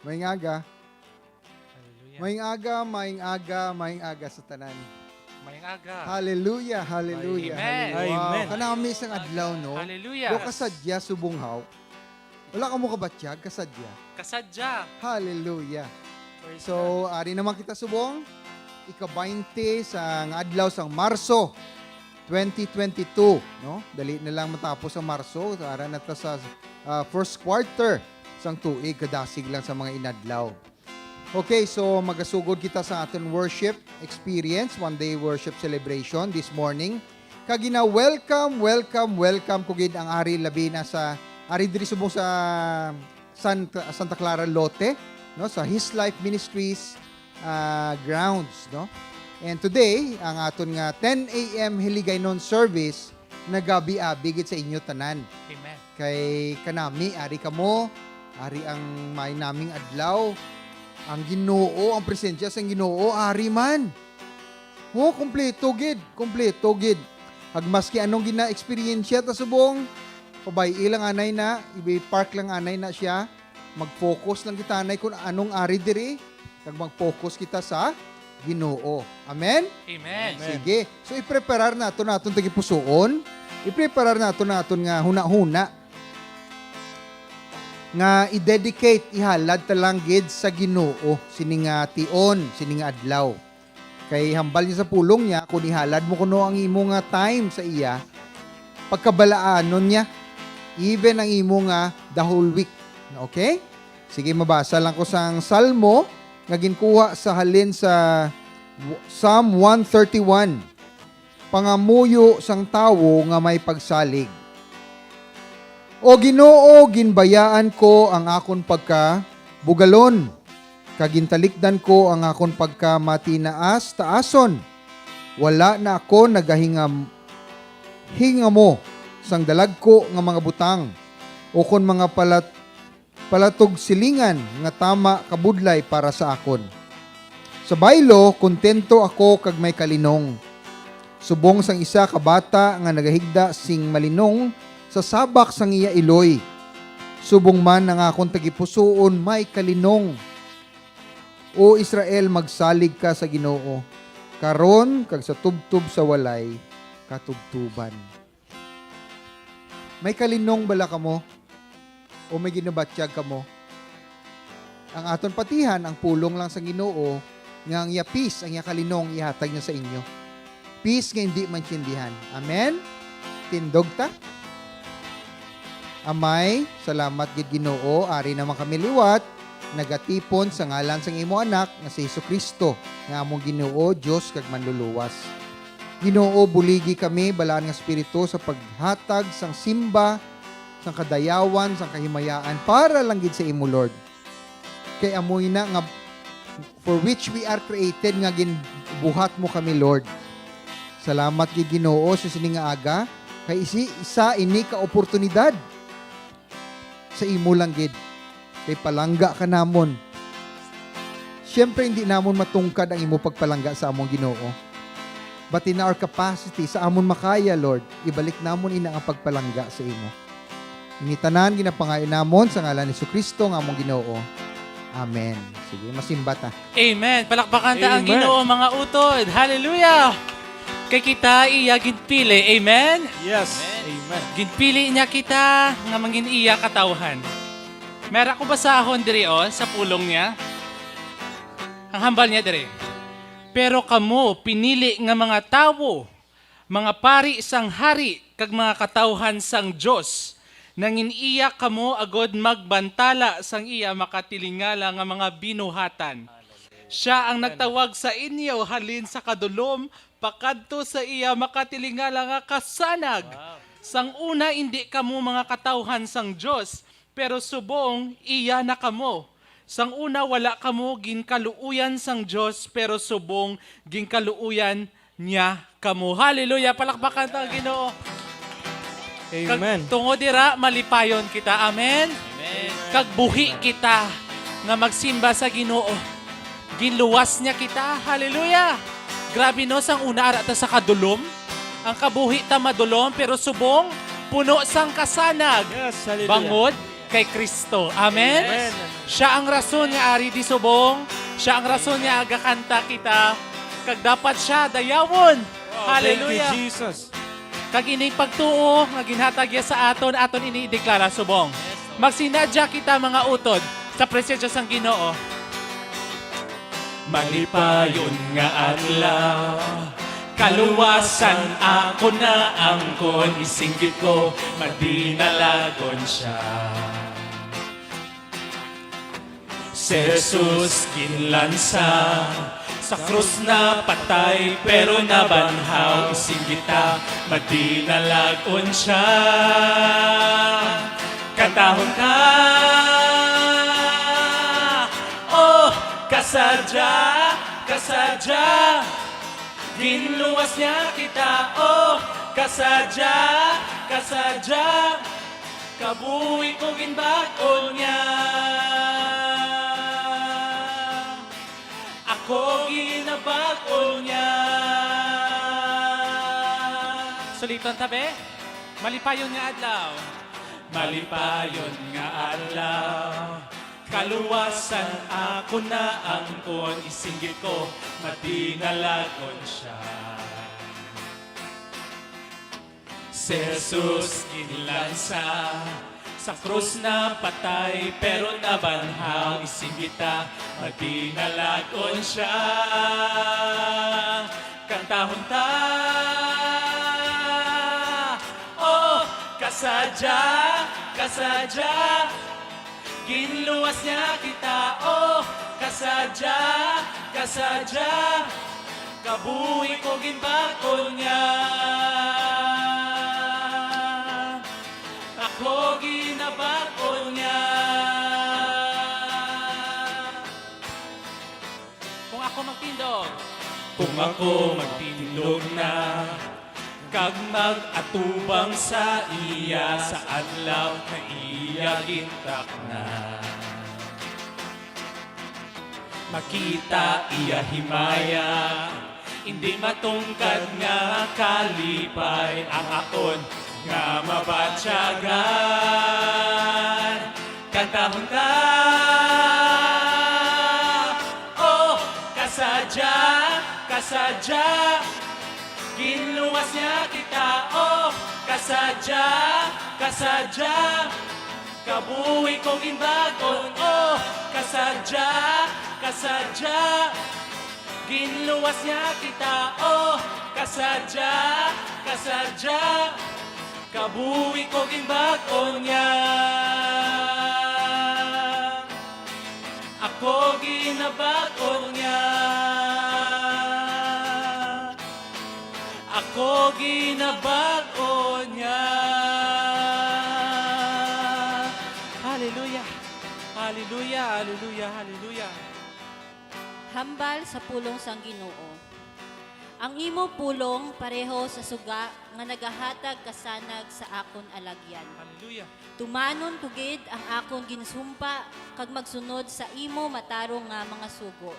Maing aga. Hallelujah. Maing aga sa tanan. Mayang aga. Hallelujah, hallelujah. Amen. Hallelujah. Amen. Wow, kanami isang adlaw, no? Hallelujah. Do kasadya subunghaw. Wala ka mo kabatyag, kasadya. Kasadya. Hallelujah. Praise God. So, ari naman kita subong. Ika-20 sa adlaw sang Marso 2022, no? Dali na lang matapos ang Marso. Ara na ta sa first quarter sang tuig, kadasig lang sa mga inadlaw. Okay, so magasugod kita sa aton worship experience, one-day worship celebration this morning. Kagina welcome kugid ang Ari Labina sa Ari diri subong sa Santa Clara Lote, no, sa His Life Ministries grounds, no. And today, ang aton nga 10 a.m. Hiligaynon service nagabi-abi gid sa inyo tanan. Amen. Kay kanami ari kamo, ari ang may naming adlaw. Ang Ginoo, ang presensya sa Ginoo, ari man. Oh, kompleto gid. Hagmaski anong gina-experience ta subong, pabay ilang anay na, i-park lang anay na siya, mag-focus lang kita anay kung anong ari diri, kag mag-focus kita sa Ginoo. Amen? Amen. Sige. So, i-preparar natin tagipusoon. I-preparar natin nga huna-huna. Nga i-dedicate, ihalad talang gid sa Ginoo. Sining tion, sining adlaw. Kay hambal niya sa pulong niya, kung ihalad mo kuno ang imo nga time sa iya, pagkabalaanon niya, even ang imo nga the whole week. Okay? Sige, mabasa lang ko sang Salmo, nga ginkuha sa halin sa Psalm 131. Pangamuyo sang tawo nga may pagsalig. O Ginoo, ginbayaan ko ang akon pagka bugalon. Kagintalikdan ko ang akon pagka matinaas taason. Wala na ako nagahingam mo sang dalag ko nga mga butang. O kon mga palatog silingan nga tama kabudlay para sa akon. Sa baylo, kontento ako kag may kalinong. Subong sang isa ka bata nga nagahigda sing malinong sa sabak sang iya iloy. Subong man ang akong tagipusoon may kalinong. O Israel, magsalig ka sa Ginoo. Karon kag sa tubtub sa walay katubtuban. May kalinong bala kamo? O may ginabatyag kamo? Ang aton patihan, ang pulong lang sa Ginoo, nga ang iya peace, ang iya kalinong, ihatag niya sa inyo. Peace nga hindi maintindihan. Amen? Tindog ta? Amay, salamat gid Ginoo, ari naman kami liwat, nagatipon sa ngalan sang imo anak, nga si Jesucristo, nga among Ginoo, Dios kag manluluwas. Ginoo, buligi kami, balaan nga Espiritu sa paghatag sang simba, sang kadayawan, sang kahimayaan, para lang gid sa imo, Lord. Kay amoy na nga, for which we are created, nga ginbuhat mo kami, Lord. Salamat gid Ginoo sa sining nga aga, kay isa ini ka oportunidad sa imo lang gid. Kay palangga ka namon. Siyempre hindi namon matungkad ang imo pagpalangga sa among Ginoo. But in our capacity, sa amon makaya, Lord, ibalik namon ina ang pagpalangga sa imo. Initanan, ginapangayon namon sa ngalan ni Jesucristo ng among Ginoo. Amen. Sige, masimba ta. Amen. Palakpakan ta ang Amen. Ginoo mga utod. Hallelujah. Kay kita iya ginpili. Amen. Yes. Amen. Ginpili niya kita nga mangin iya katawhan. Mera ko basahon diri sa pulong niya. Ang hambal niya diri. Pero kamo pinili nga mga tawo, mga pari sang hari kag mga katawhan sang Dios. Nangin iya kamo agod magbantala sang iya makatilingala nga mga binuhatan. Siya ang nagtawag sa inyo halin sa kadulom pakadto sa iya makatilingala nga kasanag. Sang una hindi kamo mga katawhan sang Dios, pero subong iya na kamo. Sang una wala kamo ginkaluuyan sang Dios, pero subong ginkaluuyan niya kamo. Hallelujah! Palakpakan ta ang Ginoo. Amen. Kag tungod dira malipayon kita. Amen. Kag buhi kita nga magsimba sa Ginoo. Ginluwas niya kita. Hallelujah. Grabe no, sang una ara ta sa kadulom. Ang kabuhi ta madulom pero subong puno sang kasanag. Yes, hallelujah. Bangod kay Kristo. Amen? Amen. Siya ang rason nga ari di subong. Siya ang rason nga agakanta kita. Kag dapat siya dayawon. Hallelujah. Thank you, Jesus. Kag ini pagtuo nga ginhatag ya sa aton ini ideklara subong. Magsinadya kita mga utod sa presensya sang Ginoo. Malipayon nga adlaw, kaluwasan ako na angkon, isinggit ko, madinalagon siya. Si Jesus kinlansa, sa krus na patay, pero nabanhaw, isinggita, madinalagon siya. Kantahon ka, oh, kasadya, kasadya, ginluwas niya kita, oh, kasadya, kasadya, kabuhi ko ginbagol niya. Ako ginabagol niya. Suliton tabi, malipayon nga adlaw. Malipayon nga adlaw, kaluwasan ako na angkon, isinggit ko, madinalagon siya. Si Jesus kinlansa, sa krus na patay, pero nabanhaw, isinggita, madinalagon siya. Kantahon ta, oh, kasadya, kasadya, ginluwas niya kita, oh, kasadya, kasadya, kabuhi ko ginbagol niya. Ako ginabagol niya. Kung ako magtindog, kung ako magtindog na, kag mag-atubang sa iya, sa adlaw na iya gintak na. Makita iya himaya, hindi matungkad nga kalipay, ang akon nga mabatsyagan. Kantahon ka, oh, kasadya, kasadya, ginluwas niya kita, oh, kasadya, kasadya, kabuhi ko ginbagol, oh, kasadya, kasadya, ginluwas niya kita, oh, kasadya, kasadya, kabuhi ko ginbagol niya. Ako ginabagol niya. Ako ginabagol niya. Hallelujah. Hallelujah. Hallelujah. Hallelujah. Hambal sa pulong sang Ginoo. Ang imo pulong pareho sa suga nga nagahatag kasanag sa akon alagyan. Hallelujah. Tumanon tugid ang akon ginsumpa kag magsunod sa imo matarong nga mga sugo.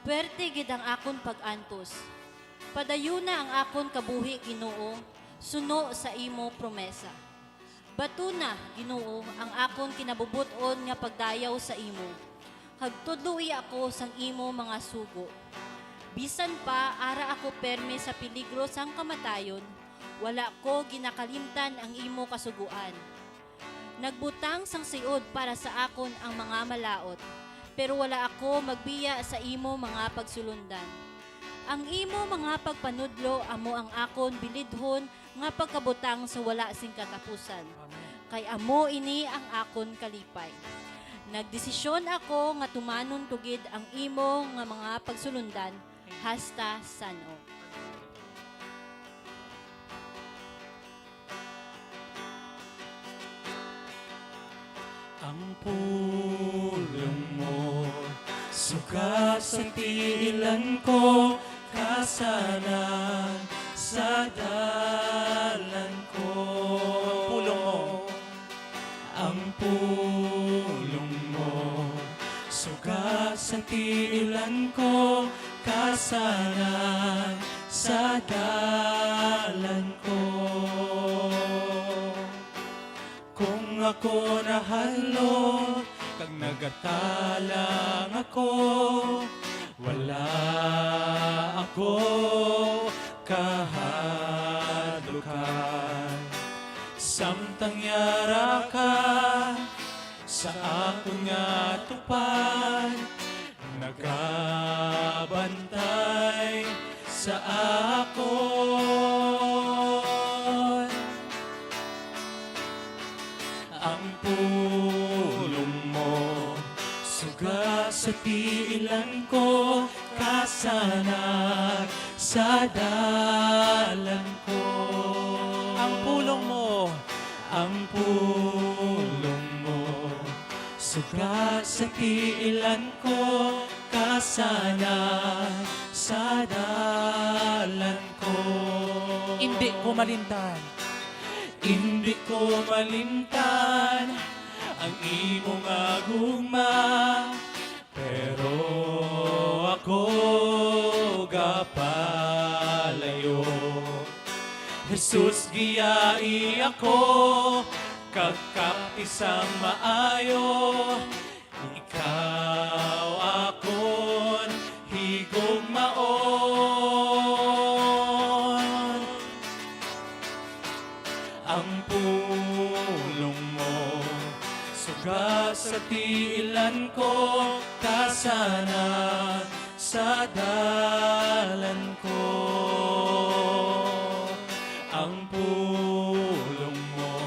Puwerte gid ang akon pag-antos. Padayuna ang akon kabuhi, Ginoo, suno sa imo promesa. Batuna, Ginoo, ang akon kinabubuton nga pagdayaw sa imo. Hagtudloi ako sang imo mga sugo. Bisan pa, ara ako perme sa peligro sang kamatayon, wala ko ginakalimtan ang imo kasuguan. Nagbutang sang siod para sa akon ang mga malaot, pero wala ako magbiya sa imo mga pagsulundan. Ang imo mga pagpanudlo amo ang akon bilidhon nga pagkabutang sa wala sing katapusan. Kay amo ini ang akon kalipay. Nagdesisyon ako nga tumanon tugid ang imo nga mga pagsulundan hasta sano. Ang pulong mo, suka sa tiilan ko, kasanan sa dalan ko. Ang pulong mo, suka sa tiilan ko, kasanan sa dalan ko. Kung ako nahalot, kag nagatalang ako, wala ako kahadlukan. Samtang yara ka sa akong nga tupad, nagabantay sa akon. Ang pulong mo suga sa tiilan ko, kasanag sa dalan ko. Ang pulong mo, ang pulong mo suga sa tiilan ko, kasanag sa dalan ko. Hindi ko malintan. Hindi ko malimtan ang imong aguma, pero ako gapalayo. Jesus, giyai ako, kagkapisang maayo. Ikaw akon higugmaon. Ang pulong mo suga sa tiilan ko, kasanag sa dalan ko. Ang pulong mo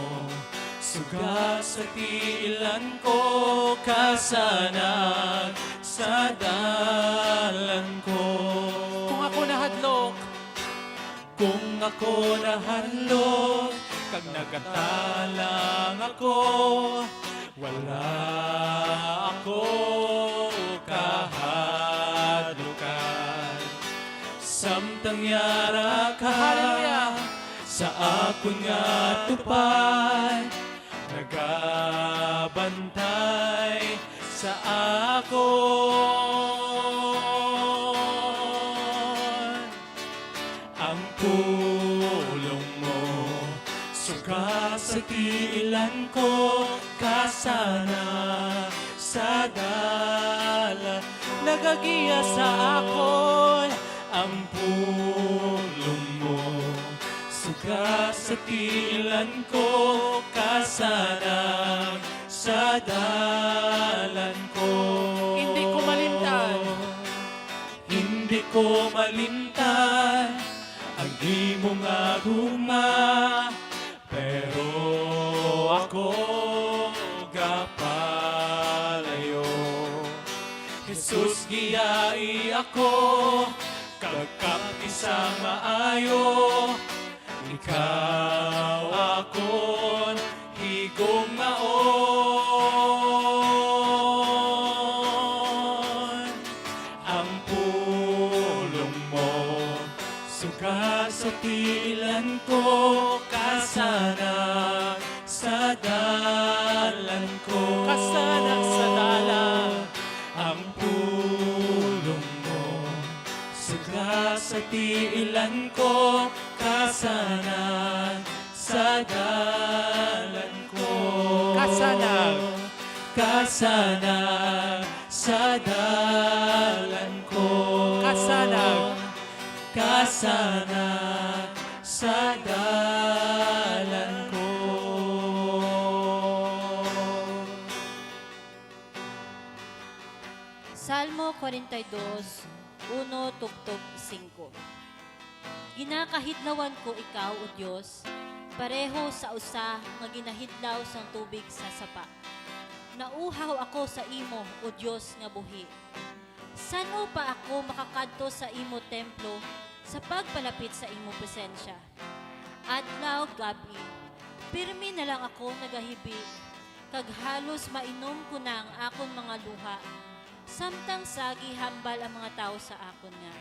suga sa tiilan ko, kasanag sa dalan ko. Kung ako nahadlok, Kung ako nahalot, kag nagatalang ako, wala ako kahadlukan. Samtang yara ka Hallelujah! sa akong nga tupad, nagabantay sa akon. Ang pulong mo suga sa tiilan ko, kasana sa dalan. Nagagiya sa akon. Ang pulong mo suga sa tiilan ko, kasanag sa dalan ko. Hindi ko malimtan. Hindi ko malimtan ang imong aguma, pero ako gapalayo. Jesus, giyai ako, kagkapisang maayo. Ikaw akon higugmaon. Ang pulong mo suga sa tiilan ko, kasanag sa dalan ko. Kasanag sa dalan. Ang pulong mo suga sa tiilan ko, kasanag sa dalan ko. Kasanag. Kasanag sa dalan ko. Kasanag. Kasanag sa dalan ko. Salmo 42, 1 tugtog 5. Ginakahidlawan ko ikaw, O Diyos, pareho sa usa nga ginahidlaw sang tubig sa sapa. Nauhaw ako sa imo, O Diyos nga buhi. Sano pa ako makakadto sa imo templo sa pagpalapit sa imo presensya? Adlaw gabi, pirmi na lang ako nagahibi, kag halos mainom ko na ang akon mga luha. Samtang sagi hambal ang mga tao sa akon nga.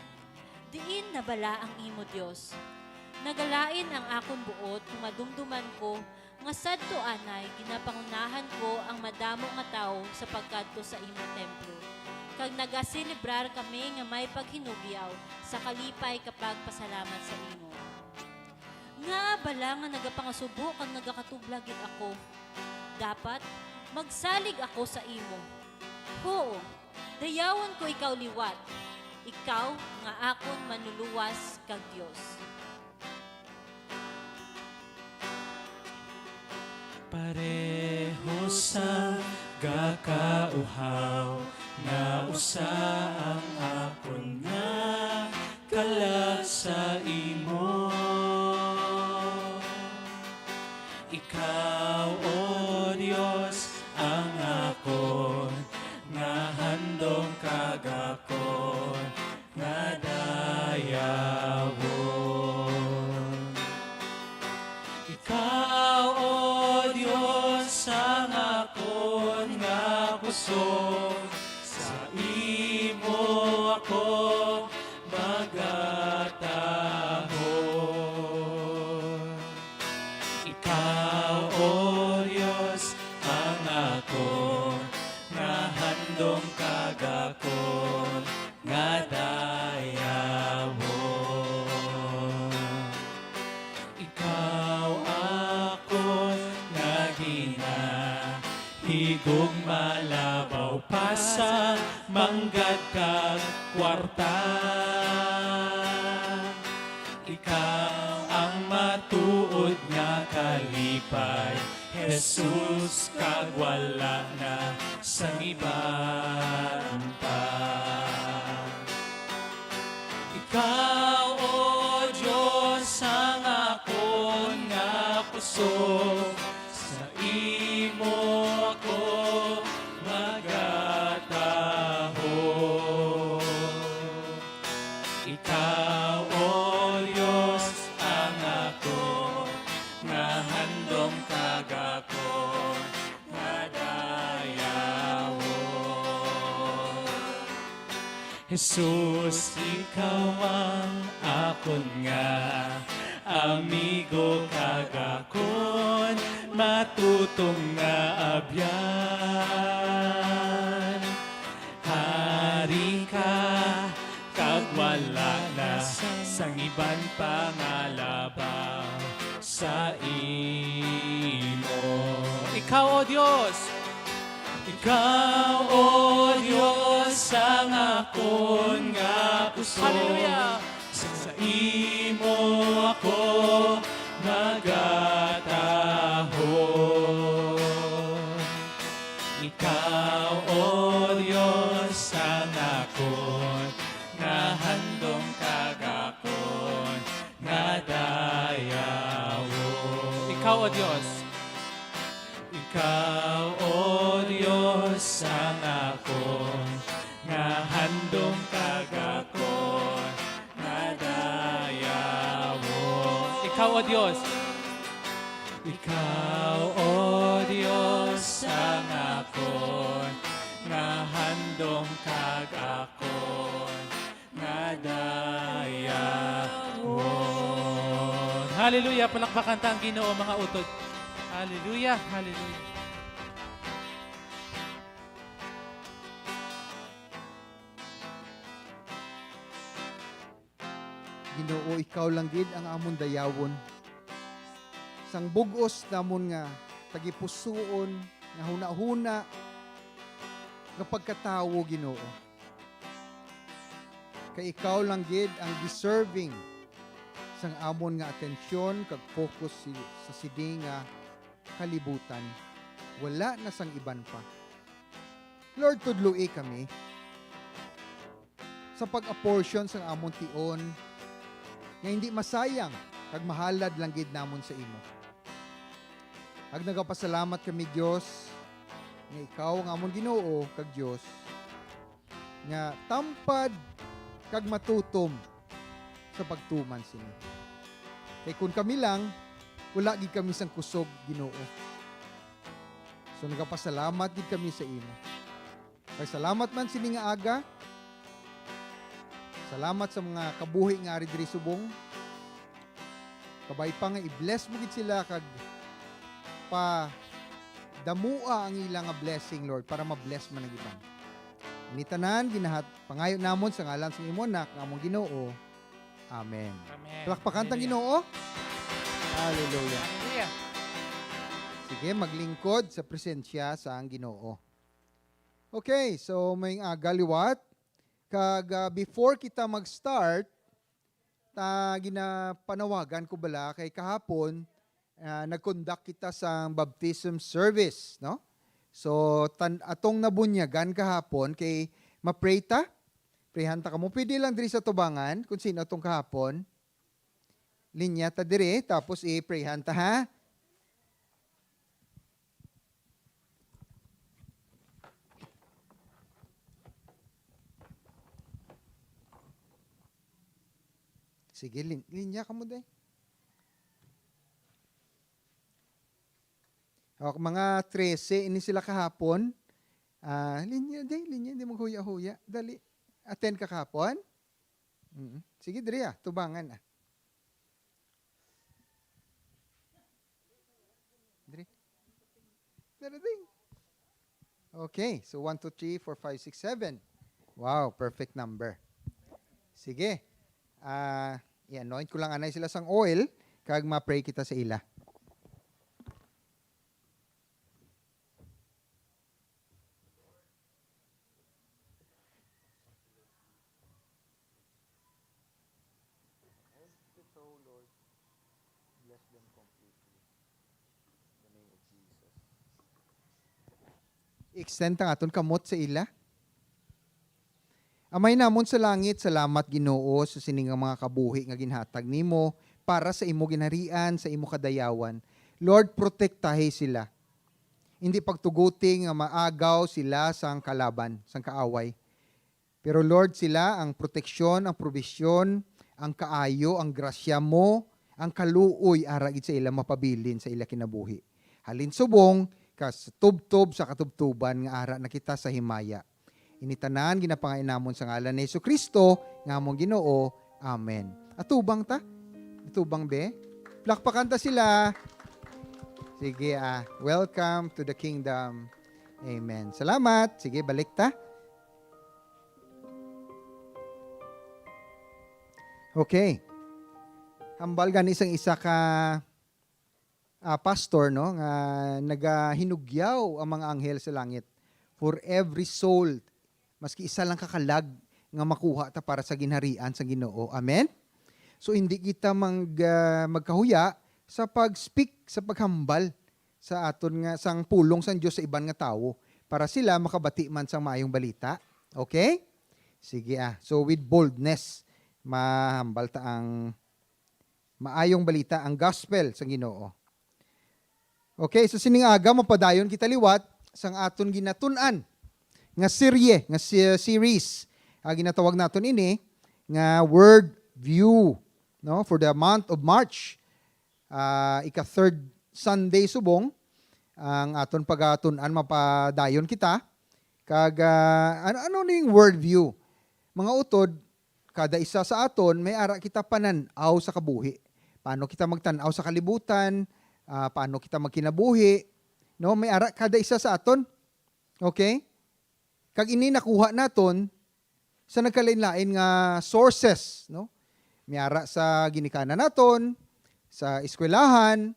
Diin nabala ang imo Dios. Nagalain ang akon buot kung madumduman ko nga sadto anay ginapangunahan ko ang madamo nga tao sa pagkadto sa imo templo. Kag nagaselebrar kami nga may paghinugyaw sa kalipay kapag pasalamat sa imo. Nga bala nga nagapangasubok ang nagakatublagit ako. dapat magsalig ako sa imo. Oo, dayawon ko ikaw liwat. Ikaw nga akon manuluwas kag Dios. Pareho sa gakauhaw nga usa ang akon nga kalag sa imo. Ikaw, O Diyos, ang akon nga handom kagakon nga dayawon. Ikaw, O Diyos, ang akon nga kusog, sa imo ako magatahon. Ikaw, O Diyos, ang akon nga handom kagakon nga dayawon. Ikaw akon nga ginahigog malabaw pa sa manggad kag kwarta. Ikaw ang matuod nga kalipay, Jesus, kag wala na sang iban pa. Ikaw, O Diyos, ang akon nga puso, sa imo ako magatahon. Ikaw, O Diyos, ang ako nga handom kagakon nga dayawon. Jesus, ikaw ang akon nga amigo kagakon, matutong nga abyan. Hari ka, kag wala na sang iban pangalabaw sa imo. Ikaw, O Diyos, ikaw, O Diyos, ang akon nga puso. Hallelujah! Sa imo ako magatahon. Ikaw, O Diyos, ang akon nga handom kagakon nga dayawon. Ikaw, O Diyos, ikaw, O Diyos, ang akon nga handom kagakon nga dayawon. Ikaw, O Diyos, ikaw, O Diyos, ang akon nga handom kagakon nga dayawon. Hallelujah! Palakpakan ta ang Ginoo, mga utod. Hallelujah! Hallelujah! Ginoo, ikaw lang gid ang amon dayawon. Sang bugos namon nga tagipusoon nga huna-huna nga pagkatawo, Ginoo. Kay ikaw lang gid ang deserving sang amon nga atensyon kag focus sa siding nga kalibutan. Wala na sang iban pa. Lord, tudloi kami sa pag-apportion sang amon tion nga hindi masayang kag mahalad lang gid namon sa imo. Ag nagapasalamat kami, Dios, nga ikaw ang amon Ginoo kag Dios nga tampad kag matutom sa pagtuman sini. Kay kun kami lang, wala gid kami sang kusog, Ginoo. So nagapasalamat gid kami sa imo. Kay salamat man sini nga aga. Salamat sa mga kabuhi nga ari diri subong. Kabay pa nga i-bless mo gid sila kag pa damua ang ilang nga blessing, Lord, para ma-bless man ang iban. Ini tanan ginahat pangayo namon sa ngalan sa imo anak nga among Ginoo. Amen. Amen. Palakpakan tang Hallelujah. Ginoo. Hallelujah. Hallelujah. Sige, maglingkod sa presensya sa ang Ginoo. Okay, so may agaliwat. Before kita mag-start, ginapanawagan ko bala kay kahapon, nag-conduct kita sa baptism service, no? So, atong nabunyagan kahapon kay ma-pray ta. Prayhan ta kamo. Pwede lang diri sa tubangan kung sino atong kahapon. Linya ta diri, tapos i-prayhan ta ha. Sige, linya ka mo day. O, mga 13, ini sila kahapon. Linya, hindi mo huya-huya. Dali. Attend ka kahapon? Sige, diri tubangan Diri. Dali. Okay, so 1, 2, 3, 4, 5, 6, 7. Wow, perfect number. Sige. I-anoint ko lang anay sila sang oil, kag ma-pray kita sa ila. I-extend ang aton kamot sa ila. Amay namon sa langit, salamat Ginoo sa siningang mga kabuhi nga ginhatag nimo para sa imo ginharian, sa imo kadayawan. Lord, protektahe sila. Hindi pagtuguti nga maagaw sila sang kalaban, sang kaaway. Pero Lord, sila ang proteksyon, ang probisyon, ang kaayo, ang grasya mo, ang kaluoy aragid sa ila mapabilin sa ila kinabuhi. Halin subong, kas tubtob sa katubtuban nga ara na kita sa himaya. Initanan, ginapangain namon sa ngalan ni Jesucristo, nga mong Ginoo. Amen. Atubang ta? Atubang be? Plakpakan ta sila. Sige, welcome to the kingdom. Amen. Salamat. Sige, balik ta. Okay. Hambal gani isang isa ka pastor, no, nga nagahinugyaw ang mga anghel sa langit for every soul, maski isa lang kakalag nga makuha ta para sa ginharian sa Ginoo. Amen? So hindi kita magkahuya sa pag-speak, sa paghambal sa aton nga sang pulong sang Dios sa iban nga tawo para sila makabati man sang maayong balita. Okay? Sige So with boldness mahambal ta ang maayong balita, ang gospel sa Ginoo. Okay, so sining aga mapadayon kita liwat sang aton ginatun-an nga serye, nga series. Ginatawag naton ini nga Word View, no, for the month of March. Ika-third Sunday subong ang aton pagatun-an mapadayon kita. Kag ano ning Word View? Mga utod, kada isa sa aton may ara kita panan-aw sa kabuhi. Paano kita magtan-aw sa kalibutan? Paano kita magkinabuhi? No, may ara kada isa sa aton. Okay? Kag ini nakuha naton sa nagkalain-lain nga sources, no? May ara sa ginikanan naton, sa eskwelahan,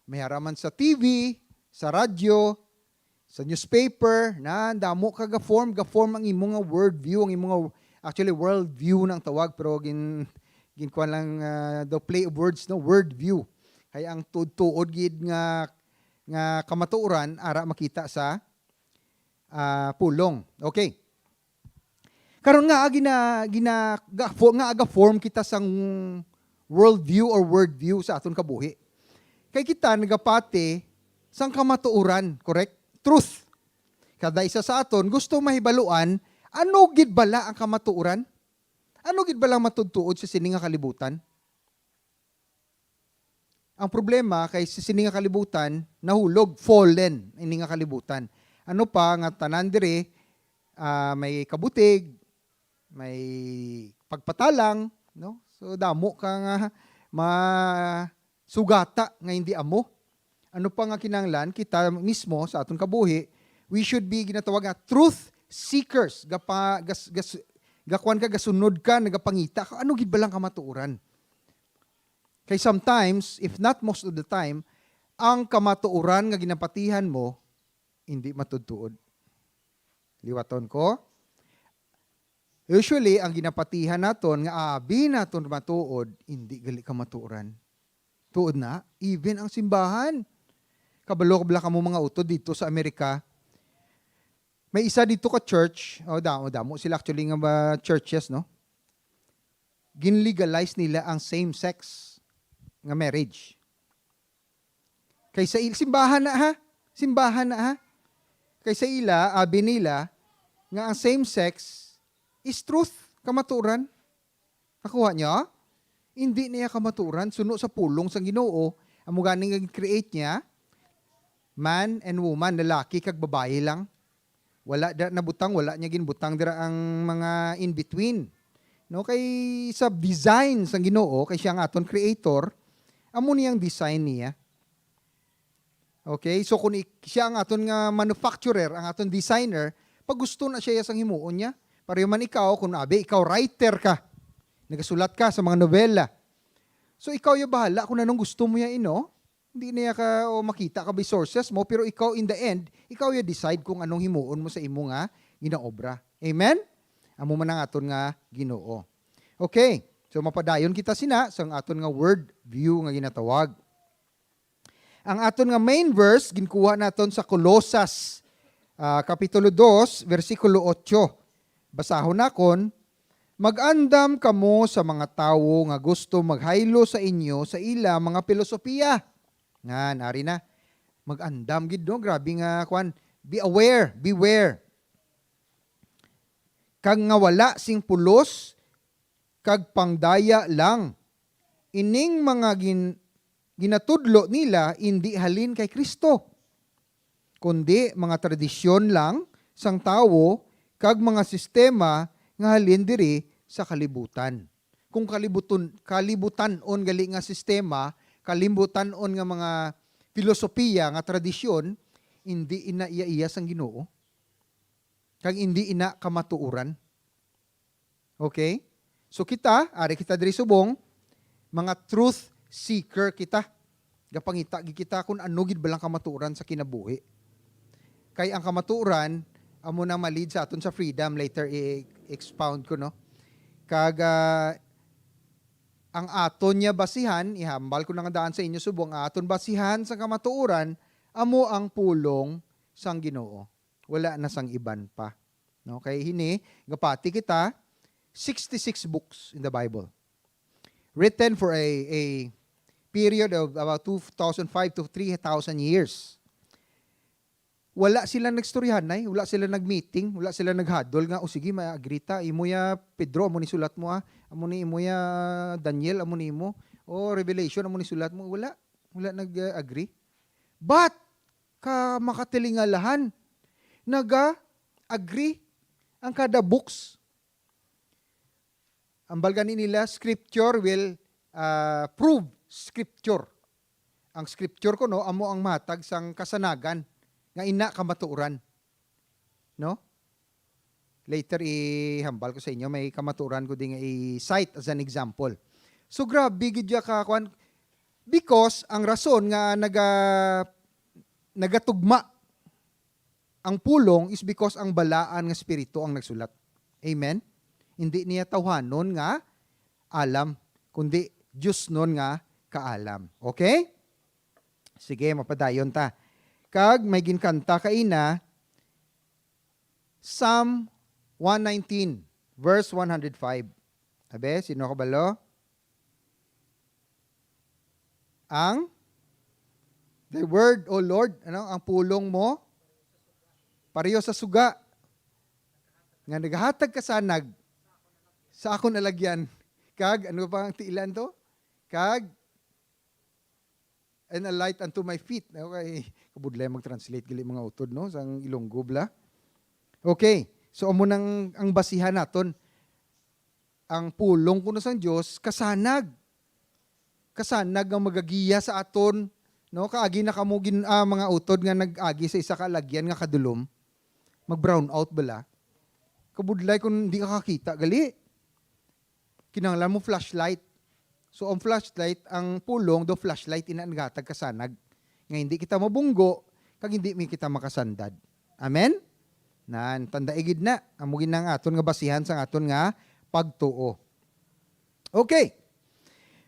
may ara man sa TV, sa radyo, sa newspaper, na damo ka ga-form ang imong nga world view, ang imong actually world view nang tawag, pero ginkuan lang the play of words, no, word view. Kaya ang tuod gid nga kamatuoran ara makita sa pulong. Okay. Karon nga aga form kita sang world view or word view sa aton kabuhi. Kay kita nagapati sang kamatuoran, correct? Truth. Kada isa sa aton gusto mahibaluan ano gid bala ang kamatuoran? Ano gid bala matudtuod sa sining nga kalibutan? Ang problema kay sa sining nga kalibutan nahulog, fallen ini nga kalibutan. Ano pa nga tanan dire may kabutig, may pagpatalang, no? So damo ka nga masugata nga hindi amo. Ano pa nga kinahanglan kita mismo sa aton kabuhi, we should be ginatawag nga truth seekers. Gakuan ka, gasunod ka, nagapangita ka. Ano gid ba lang kamatuoran? Kay sometimes, if not most of the time, ang kamatuoran nga ginapatihan mo, hindi matudtuod. Liwaton ko. Usually, ang ginapatihan naton nga abi naton matuod, hindi gali kamatuoran. Tuod na, even ang simbahan. Kabalo-kabala ka mo mga utod dito sa Amerika. May isa dito ka church, damo sila actually nga ba churches, no? Ginlegalize nila ang same-sex nga marriage. Kaysa simbahan na ha? Simbahan na ha? Kaysa abi nila, nga ang same-sex is truth, kamaturan. Nakuha niya? Hindi niya kamaturan, suno sa pulong sa Ginoo, amo ganing create niya, man and woman, lalaki kag babae lang. Wala da nabutang, wala niya ginbutang dira ang mga in between. No, kay sa design sa Ginoo, kay siya ang aton creator, amo niyang design niya. Okay, so kung siya ang aton nga manufacturer, ang aton designer, pag gusto na siya sang himuon niya, pareho man ikaw, kung ikaw writer ka, nagasulat ka sa mga nobela. So ikaw yung bahala kung anong gusto mo ya hindi niya ka makita ka by sources mo, pero ikaw in the end, ikaw yung decide kung anong himuon mo sa imo nga ginaobra. Amen? Amo man ang aton nga Ginoo. Okay, so mapadayon kita sina sa aton nga word view nga ginatawag. Ang aton nga main verse, ginkuha naton sa Colosas, Kapitulo 2, versikulo 8. Basahon nakon, mag-andam kamo sa mga tawo nga gusto maghaylo sa inyo sa ila mga filosofiya. Nga, nari na. Mag-andam gid no, grabe nga kwan. Be aware, beware. Kag nga wala sing pulos, kag pangdaya lang. Ining mga ginatudlo nila, hindi halin kay Kristo. Kundi mga tradisyon lang sang tawo, kag mga sistema nga halin diri sa kalibutan. Kung kalibutan-on gali nga sistema, kalibutan-on nga mga filosofiya nga tradisyon, hindi ina iya sang Ginoo. Kag hindi ina kamatuoran. Okay? So ari kita diri subong, mga truth seeker kita. Gapangita kita kung ano gid balang kamatuoran sa kinabuhi. Kay ang kamatuoran amo na malid sa aton sa freedom, later i-expound ko no. Kag ang aton niya basihan, ihambal ko na nga daan sa inyo subong, aton basihan sa kamatuoran amo ang pulong sang Ginoo. Wala na sang iban pa. No, kay hini gapati kita 66 books in the Bible. Written for a period of about 2,005 to 3,000 years. Wala sila nagstoryahan nay, wala sila nagmeeting, wala sila naghadol nga o sige maagrita imo ya Pedro amo ni sulat mo amo ni imo ya Daniel amo ni mo o Revelation amo ni sulat mo, wala nag-agree. But ka makatilingalahan naga-agree ang kada books. Ang balgani nila, scripture will prove scripture. Ang scripture ko no, amo ang matag sang kasanagan nga ina kamatuoran. No? Later ihambal ko sa inyo, may kamatuoran ko din nga i-cite as an example. So grabe gid ka kwan because ang rason nga nagatugma ang pulong is because ang balaan nga espiritu ang nagsulat. Amen? Hindi niya tawhanon nga alam, kundi Diyos nun nga kaalam. Okay? Sige, mapadayon ta. Kag may ginkanta kaina, Psalm 119, verse 105. Abe, sino ka balo? The word, O Lord, ang pulong mo, pareho sa suga, nga naghatag kasanag, sa ako nalagyan. Kag, ano pa ang tiilan to? Kag, and a light unto my feet. Okay, kabudlay mag-translate gali mga utod, no? Sang Ilonggo bla. Okay, so amo nang ang basihan naton. Ang pulong kuno sang Dios kasanag. Kasanag ang magagiya sa aton, no? Kaagi na kamo mga utod nga nag-agi sa isa ka lagyan nga kadulom. Mag-brown out bala. Kabudlay kung hindi ka kakita gali. Kinahanglan mo flashlight. So ang flashlight, ang pulong do flashlight ina naghatag kasanag. nga hindi kita mabunggo, kag hindi mi kita makasandad. Amen? Nan, tanda igid na. Amugin na nga aton nga basihan sa aton nga pagtuo. Okay.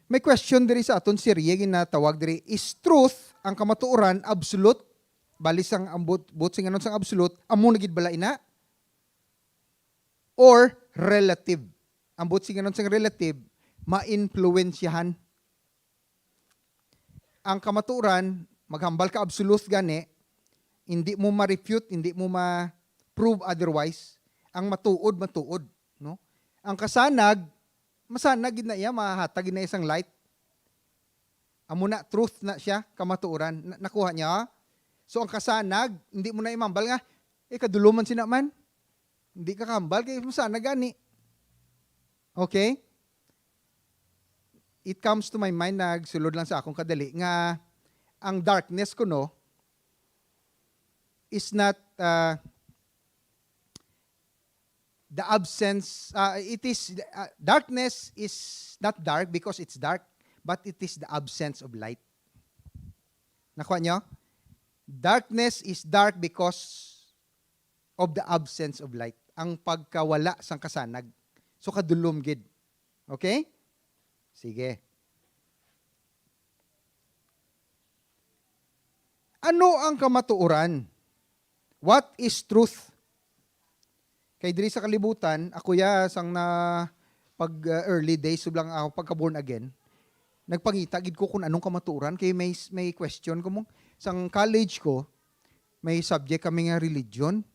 May question diri sa aton serye ginatawag diri, is truth ang kamatuoran absolute? Balis ang ambot sing anon sang absolute, amo na gid bala ina? Or relative? Ambot sing anon sang relative, ma-influensyahan. Ang kamatuoran, maghambal ka absolute gani, hindi mo ma-refute, hindi mo ma-prove otherwise. Ang matuod, no? Ang kasanag, masanag gid na iya, mahatag gid na isang light. Amo na truth na siya, kamatuoran. Nakuha niya. So ang kasanag, hindi mo na imambal nga, kaduluman sinaman. Hindi ka kambal, kaya masanag gani. Okay? It comes to my mind, nagsulod lang sa akong kadali, nga ang darkness ko, no, is not the absence, darkness is not dark because it's dark, but it is the absence of light. Nakuha nyo? Darkness is dark because of the absence of light. Ang pagkawala sang kasanag. So kadulom gid. Okay? Sige. Ano ang kamatuoran? What is truth? Kay diri sa kalibutan, ako ya sang na pag early days sublang ako pagka born again, nagpangita gid ko kung anong kamatuoran kay may question ko mo sang college ko, may subject kami nga religion.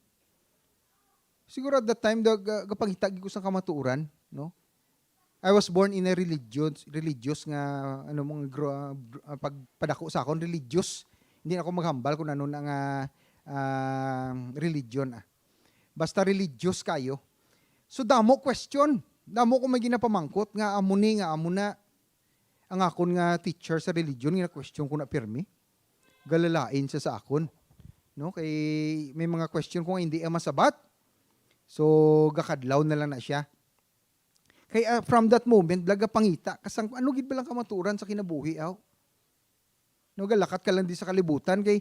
Siguro at that time gapangita gid ko sang kamatuoran, no? I was born in a religious nga pagpadako sa akon religious. Hindi na ako maghambal kung ano na nga religion. Basta religious kayo. So damo question. Damo ko may ginapamangkot nga amo na ang akon nga teacher sa religion nga question ko na pirmi. Galalain siya sa akon. No, kay may mga question ko nga hindi masabat. So gakadlaw na lang na siya. Kaya from that moment, blaga pangita, kasang ano gid ba lang kamaturan sa kinabuhi aw? No, galakat ka lang di sa kalibutan. Kay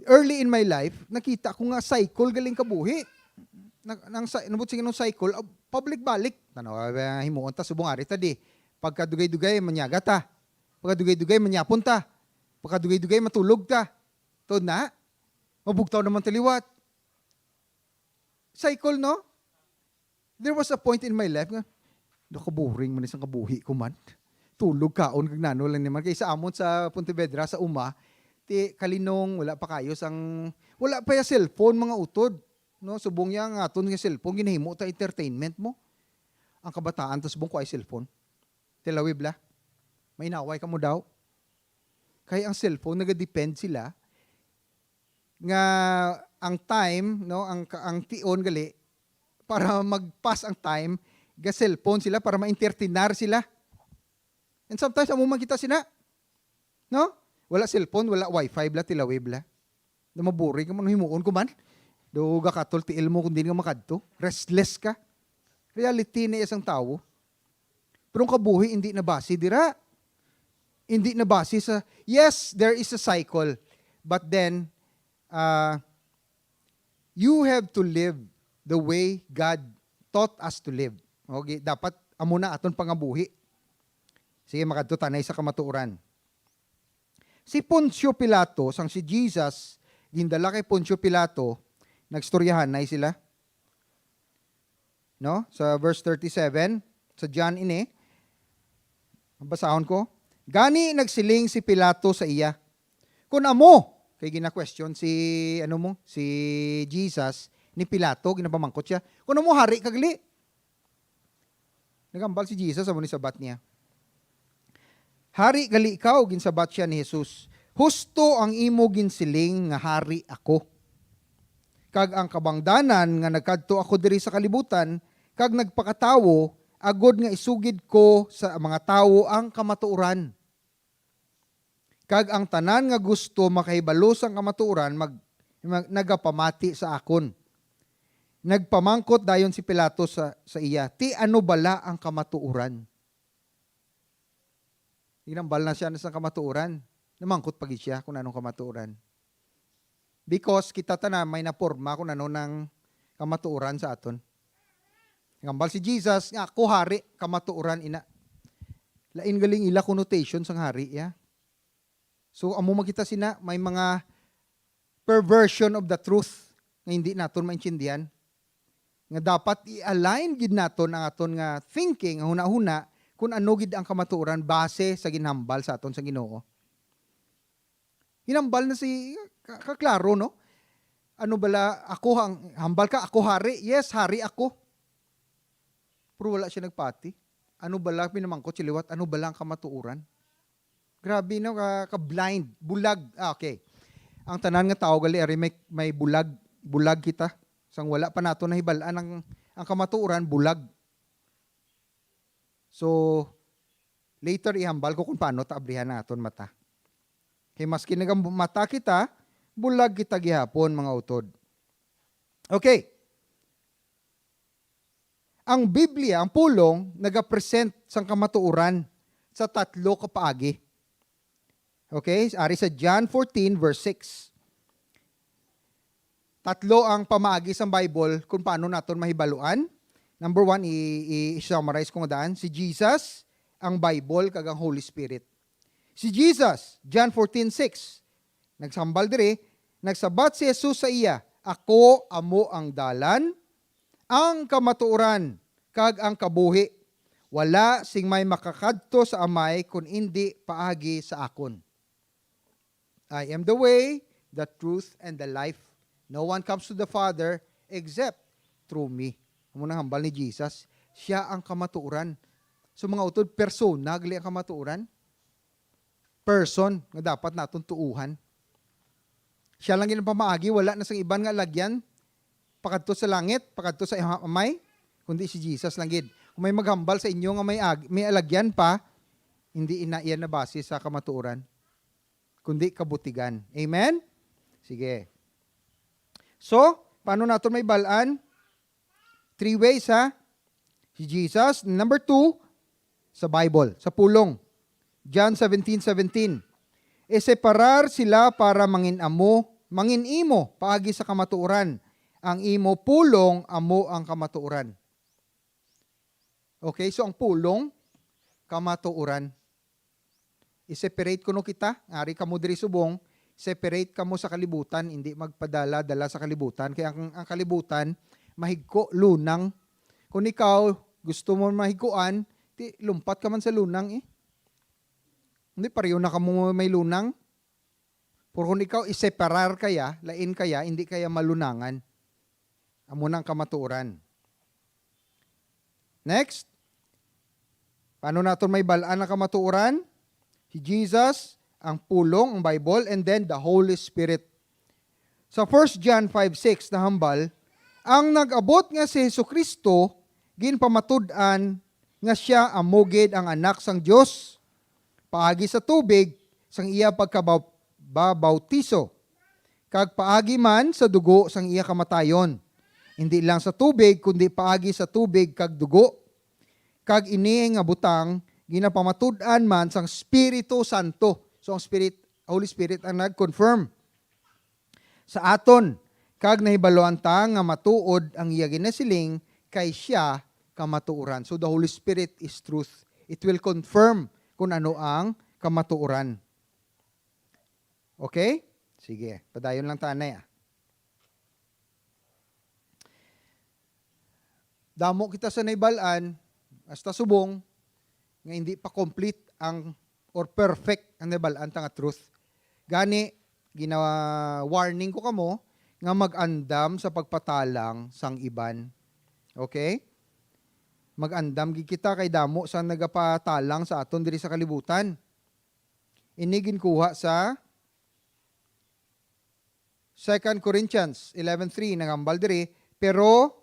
early in my life, nakita ko nga cycle galing kabuhi. Nabutsing ng cycle, public balik. Himuon ta, subong ari ta di. Pagkadugay-dugay, manyaga ta. Pagkadugay-dugay, manyapon ta. Pagkadugay-dugay, matulog ta. To na, mabugtaw naman taliwat. Cycle, no? There was a point in my life nga, boring man isang kabuhi ko man. Tulog kaon kag nano lang naman. Kaysa amon sa Pontevedra, sa Uma, ti kalinong, wala pa kayo sang, wala pa ya cellphone mga utod. No, subong yang aton nga cellphone, ginahimo ta entertainment mo. Ang kabataan, to subong ko ay cellphone. Tilawib la. May naway ka mo daw. Kaya ang cellphone, nagadepend sila nga ang time, no, ang tion gali, para mag-pass ang time, ga cellphone sila para ma-entertainar sila. And sometimes, amo man kita sina. No? Wala cellphone, wala wifi bla, tilawib bla. Maburing ka man, himuon ko man. Do gakatol, tiil mo kung di nga makadto. Restless ka. Reality na isang tao. Pero ang kabuhi, hindi na base dira. Hindi na base sa, yes, there is a cycle. But then, you have to live the way God taught us to live. Okay, dapat amo na aton pangabuhi. Sige, makadto tanay sa kamatuoran. Si Poncio Pilato, sang si Jesus, gindala kay Poncio Pilato, nagstoryahan na sila. No? Sa verse 37, sa John ini, basahon ko, gani nagsiling si Pilato sa iya. Kung amo, kay gina-question si Jesus ni Pilato, ginapamangkot siya. Kung amo hari kagli. Nagambal si Jesus amo ni sabat niya. Hari gali ikaw, ginsabat siya ni Jesus. Husto ang imo ginsiling nga hari ako. Kag ang kabangdanan nga nagkadto ako diri sa kalibutan, kag nagpakatawo, agod nga isugid ko sa mga tawo ang kamatuoran. Kag ang tanan nga gusto makahibalo sang kamatuoran nagapamati sa akon. Nagpamangkot dayon si Pilato sa iya, ti ano bala ang kamatuoran? Ginambal na siya sa kamatuoran. namangkot pagi siya kung anong kamatuoran. Because kita tanan may naporma kung ano ng kamatuoran sa aton. Ngambal si Jesus, nga ako hari, kamatuoran ina. Lain galing ila connotation sang hari, ya. So, amo makita sina, may mga perversion of the truth nga hindi naton maintindihan. Nga dapat i-align gid naton ang aton nga thinking, ang huna-huna, kung ano gid ang kamatuoran base sa ginhambal sa aton sa Ginoo. Hinambal na si kaklaro, no? Ano bala, ako, hambal ka, ako hari. Yes, hari ako. Pero wala siya nagpati. Ano bala, pinamangkot si liwat, ano bala ang kamatuoran? Grabe, no? Ka-blind, bulag. Okay. Ang tanan nga tao, gali, ari, may bulag. Bulag kita. Sang wala pa nato na hibalaan ang kamatuoran, bulag. So, later ihambal ko kung paano taabrihan naton mata. Kaya maski mata kita, bulag kita gihapon mga utod. Okay. Ang Biblia, ang pulong, nagapresent sang kamatuoran sa 3 kapaagi. Okay? Ari sa John 14 verse 6. 3 ang pamaagi sa Bible kung paano naton mahibaluan. Number 1, i-summarize ko nga daan. Si Jesus, ang Bible, kag ang Holy Spirit. Si Jesus, John 14:6, nagsambal dire, nagsabat si Jesus sa iya, ako amo ang dalan, ang kamatuoran, kag ang kabuhi. Wala sing may makakadto sa amay kun hindi paagi sa akon. I am the way, the truth, and the life. No one comes to the Father except through me. Muna hambal ni Jesus, siya ang kamatuoran. So mga utod, persona, gali ang kamatuoran. Person nga dapat naton tuuhan. Siya lang ginang pamaagi, wala na sang iban nga lagyan, pakadto sa langit, pakadto sa amay, kundi si Jesus lang gid. Kung may maghambal sa inyo nga may alagyan pa, hindi iyan na base sa kamatuoran, kundi kabutigan. Amen? Sige. So, paano naton may balaan? 3 ways, ha? Si Jesus. Number 2, sa Bible, sa pulong. John 17:17. Separar sila para manginimo, paagi sa kamatuoran. Ang imo pulong, amo ang kamatuoran. Okay, so ang pulong, kamatuoran. I-separate ko no kita, ari kamo diri subong, separate kamo sa kalibutan, hindi magpadala-dala sa kalibutan. Kaya ang kalibutan, mahigko, lunang. Kung ikaw, gusto mo mahigkuan, lumpat ka man sa lunang eh. Hindi, pareho na ka mo may lunang. Pero kung ikaw iseparar kaya, lain kaya, hindi kaya malunangan. Amo nang kamatuoran. Next. Paano natin may balaan na kamatuoran? Si Jesus, ang pulong, ang Bible, and then the Holy Spirit. Sa 1 John 5:6 na hambal, ang nag-abot nga si Jesucristo, ginpamatud-an nga siya amogid ang anak sang Dios. Paagi sa tubig, sang iya pagkabautiso. Kag paagi man sa dugo, sang iya kamatayon. Hindi lang sa tubig, kundi paagi sa tubig kag dugo. Kag ini nga butang, ginapamatud-an man sang Espiritu Santo. So ang Holy Spirit ang nag-confirm sa aton. Kag nahibaloan ta nga matuod ang iya ginasiling kay siya kamatuoran. So the Holy Spirit is truth. It will confirm kung ano ang kamatuoran. Okay? Sige, padayon lang tanay ah. Damo kita sa naibalaan, hasta subong, nga hindi pa complete ang, or perfect ang naibalaan nga truth. Gani, ginawa warning ko kamo, nga mag-andam sa pagpatalang sang iban. Okay? Mag-andam kita kay damo sa nagapatalang sa aton diri sa kalibutan. Inigin kuha sa 2 Corinthians 11:3 nangambal diri, pero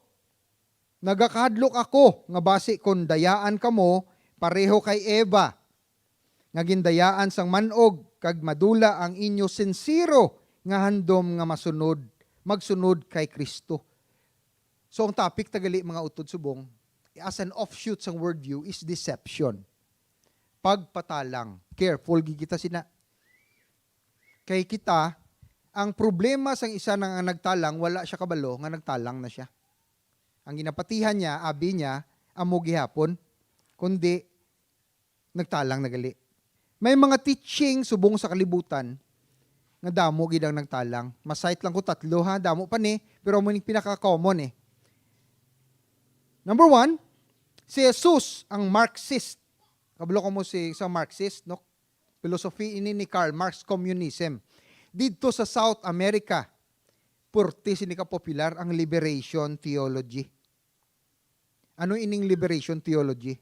nagakadlok ako nga basi kon dayaan kamo pareho kay Eva. Nga gindayaan sang manog kag madula ang inyo sincero nga handom nga magsunod kay Kristo. So ang topic tagali mga utod subong, as an offshoot sang worldview is deception. Pagpatalang. Careful gigita sina. Kay kita, ang problema sa isa nga nagtalang, wala siya kabalo, nga nagtalang na siya. Ang ginapatihan niya, abi niya, amo gihapon, kundi nagtalang nagali. May mga teaching subong sa kalibutan, nga damo gid ang nagtalang. Masite lang ko 3 ha, damo pa ni, pero mo ning pinaka-common eh. Number 1, si Jesus, ang Marxist. Kabalo ko mo si isang Marxist, no? Philosophy ini ni Karl Marx, communism. Dito sa South America, purti sini ka popular ang liberation theology. Ano ining liberation theology?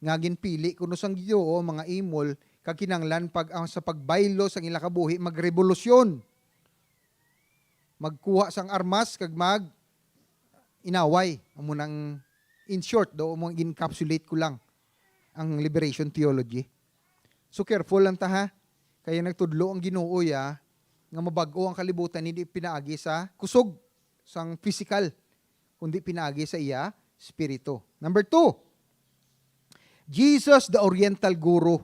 Nga ginpili kuno sang Ginoo mga imol kakinanglan pag ang sa pagbaylo sang ila kabuhi magrevolusyon. Magkuha sang armas kag mag inaway. Amo nang in short do mo encapsulate ko lang ang liberation theology. So careful lang ta ha. Kaya nagtudlo ang Ginoo ya nga mabag-o ang kalibutan hindi pinaagi sa kusog sang physical kundi pinaagi sa iya spirito. Number 2, Jesus the Oriental Guru.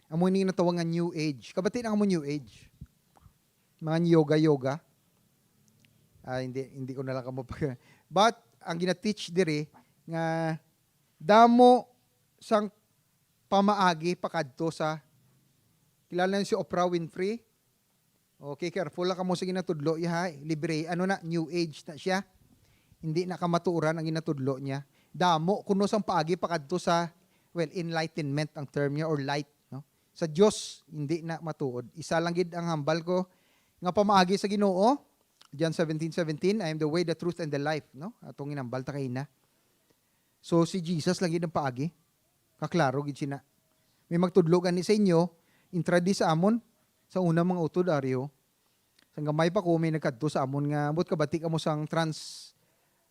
Amo ni natawag nga New Age. Kabati na mo New Age. Mga yoga. Hindi ko na lang kamo pag. But ang gina-teach dire nga damo sang pamaagi pakadto sa kilala niyo si Oprah Winfrey. Okay, careful lang kamo sa ginatudlo ya, libre New Age na siya. Hindi na kamaturan ang ginatudlo niya. Damo kuno sang paagi pakadto sa enlightenment ang term niya or light, no? Sa Dios hindi na matuod. Isa lang gid ang hambal ko nga pamaagi sa Ginoo. John 17:17, I am the way, the truth and the life, no? Atong ginambal ta kay na. So si Jesus lang gid ang paagi. Kaklaro gid sina. May magtudlogan ni sa inyo, intradi sa amon sa una mga utod aryo. Sang gamay pa ko may nagkadto sa amon nga but kabati ka mo sang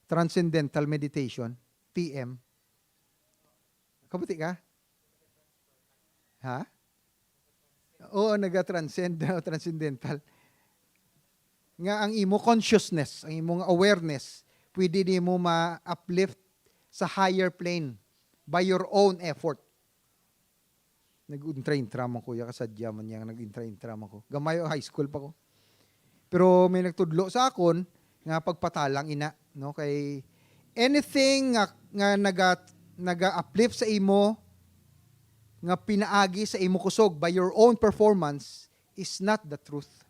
transcendental meditation, TM. Kabati ka? Ha? Oo, naga-transcend, transcendental. Nga ang imo consciousness, ang imo awareness, pwede di mo ma-uplift sa higher plane by your own effort. Nag-intra-intra man ko, kasadya man niya, nag-intra-intra man ko. Gamay o high school pa ko. Pero may nagtudlo sa akon, nga pagpatalang ina, no? Kay anything nga naga-uplift sa imo, nga pinaagi sa imo kusog by your own performance, is not the truth.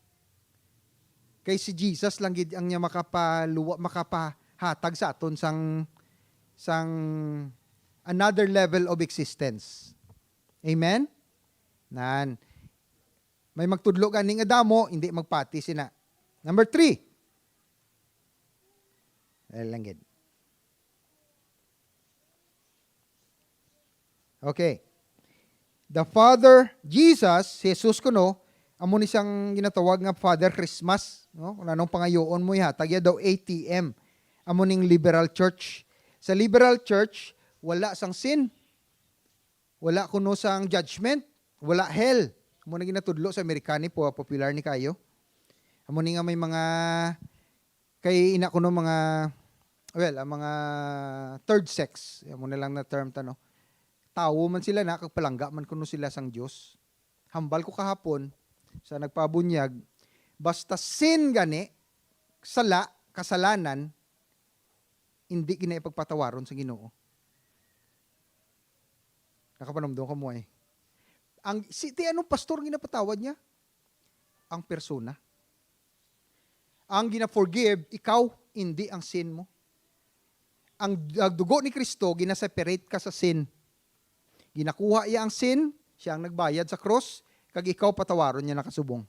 Kay si Jesus lang gid ang niya makapahatag sa aton sang another level of existence. Amen? Nan. May magtudlo ganing adamo, hindi magpati sina. Number 3. Lang gid. Okay. The Father, Jesus, Jesus kuno, amo ni siyang ginatawag nga Father Christmas, no? Kung anong pangayoon mo ihatag ya daw ATM. Amo ning liberal church. Sa liberal church, wala sang sin. Wala kuno sang judgment, wala hell. Amo na ginatudlo sa Amerikani po, popular ni kayo. Amo ni nga may mga kay ina kuno mga ang mga third sex. Amo na lang na term tano. Tao man sila na kagpalangga man kuno sila sang Dios. Hambal ko kahapon sa nagpabunyag, basta sin gani, kasalanan, hindi gina ipagpatawaron sa Ginoo. Nakapanomdom ka mo eh. Anong pastor ginapatawad niya? Ang persona. Ang gina-forgive, ikaw, hindi ang sin mo. Ang dugo ni Kristo, gina-separate ka sa sin. Ginakuha iya ang sin, siya ang nagbayad sa cross, kag ikaw patawaron niya nakasubong.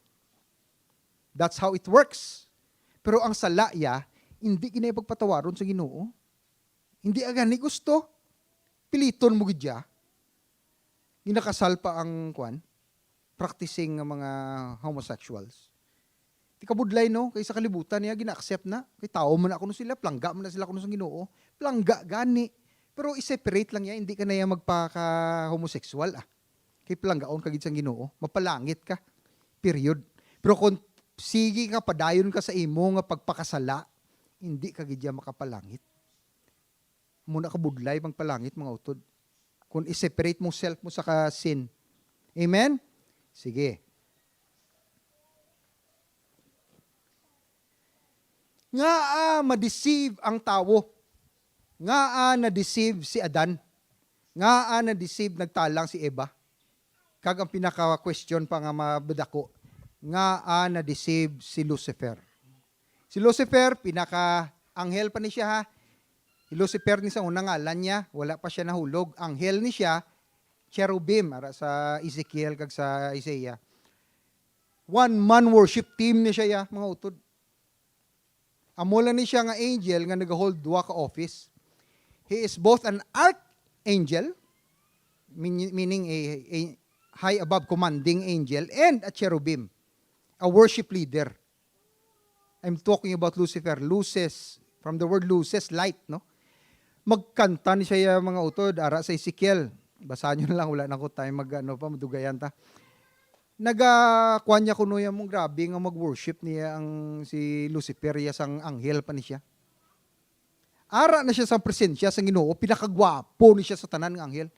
That's how it works. Pero ang sala ya, hindi ginapagpatawaron sa Ginoo. Hindi agani gusto. Piliton mo gidya. Ginakasal pa ang practicing ng mga homosexuals. Di kabudlay no, kay sa kalibutan niya gina-accept na. Kay tao man ako no sila, plangga man na sila kuno sa Ginoo. Plangga gani. Pero i-separate lang niya, hindi ka na yan magpaka-homosexual Kay planggaon ka gid sa Ginoo, mapalangit ka. Period. Pero kung sige ka padayon ka sa imo nga pagpakasala, hindi ka gid makapalangit. Muna ka budlay bang palangit mga utod. Kung i-separate mo self mo sa sin. Amen? Sige. Nga ma-deceive ang tao. Nga na-deceive si Adan. Nga na-deceive nagtalang si Eva. Kag ang pinaka-question pa nga mabadako. Nga na-deceive si Lucifer. Si Lucifer, pinaka-anghel pa ni siya ha. Si Lucifer ni sa unang ngalan niya, wala pa siya nahulog. Anghel ni siya, cherubim, ara sa Ezekiel kag sa Isaiah. One-man worship team ni siya ya, mga utod. Amula ni siya nga angel nga nag-hold duwa ka office. He is both an archangel, meaning a high above commanding angel, and a cherubim, a worship leader. I'm talking about Lucifer. Luces, from the word luces, light, no? Magkanta ni siya mga utod, ara sa Ezekiel. Basahan nyo na lang, wala na ko tayo madugayan ta. Nagakuan niya kuno yan mong grabe nga mag-worship niya ang si Lucifer, sang anghel pa ni siya. Ara na siya sa presensya sa Ginoo, pinakagwapo ni siya sa tanan ng anghel.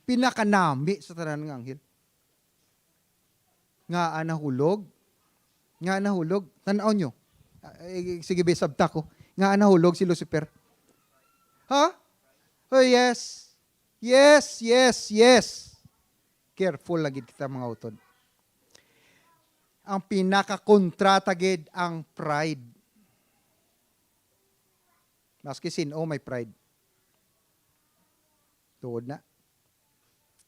Pinakanami sa tanan ng anghel. Nga nahulog. Tanaw nyo. Sige, sabta ko. Nga nahulog si Lucifer. Ha? Oh, yes. Yes. Careful lagi kita mga utod. Ang pinaka-kontrata gid ang pride. Maski sin-o may pride. Tuod na.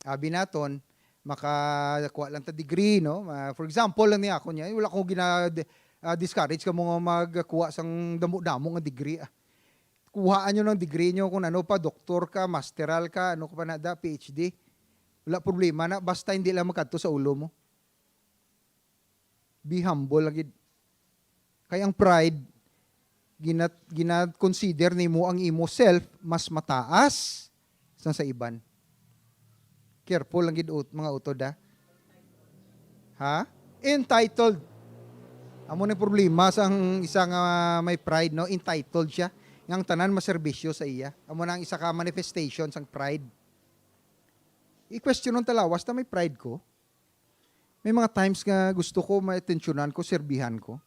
Abi naton, makakuha lang ta degree, no? For example, lang niya ako niya, wala ko discourage ka mo magkuha sang damo-damo nga degree. Kuhaan nyo ng degree nyo kung ano pa, doktor ka, masteral ka, ano ka pa na da, PhD. Wala problema na, basta hindi lang magkadto sa ulo mo. Be humble lagi. Kaya ang pride, consider ni mo ang imo self mas mataas sa iban. Careful lang gid mga utod ha? Entitled. Amo ni problema sa isang may pride, no? Entitled siya. Ngang tanan maserbisyo sa iya. Amo na ang isa ka manifestation sang pride. I-question ng talawas na may pride ko. May mga times nga gusto ko maatensyonan ko, serbihan ko.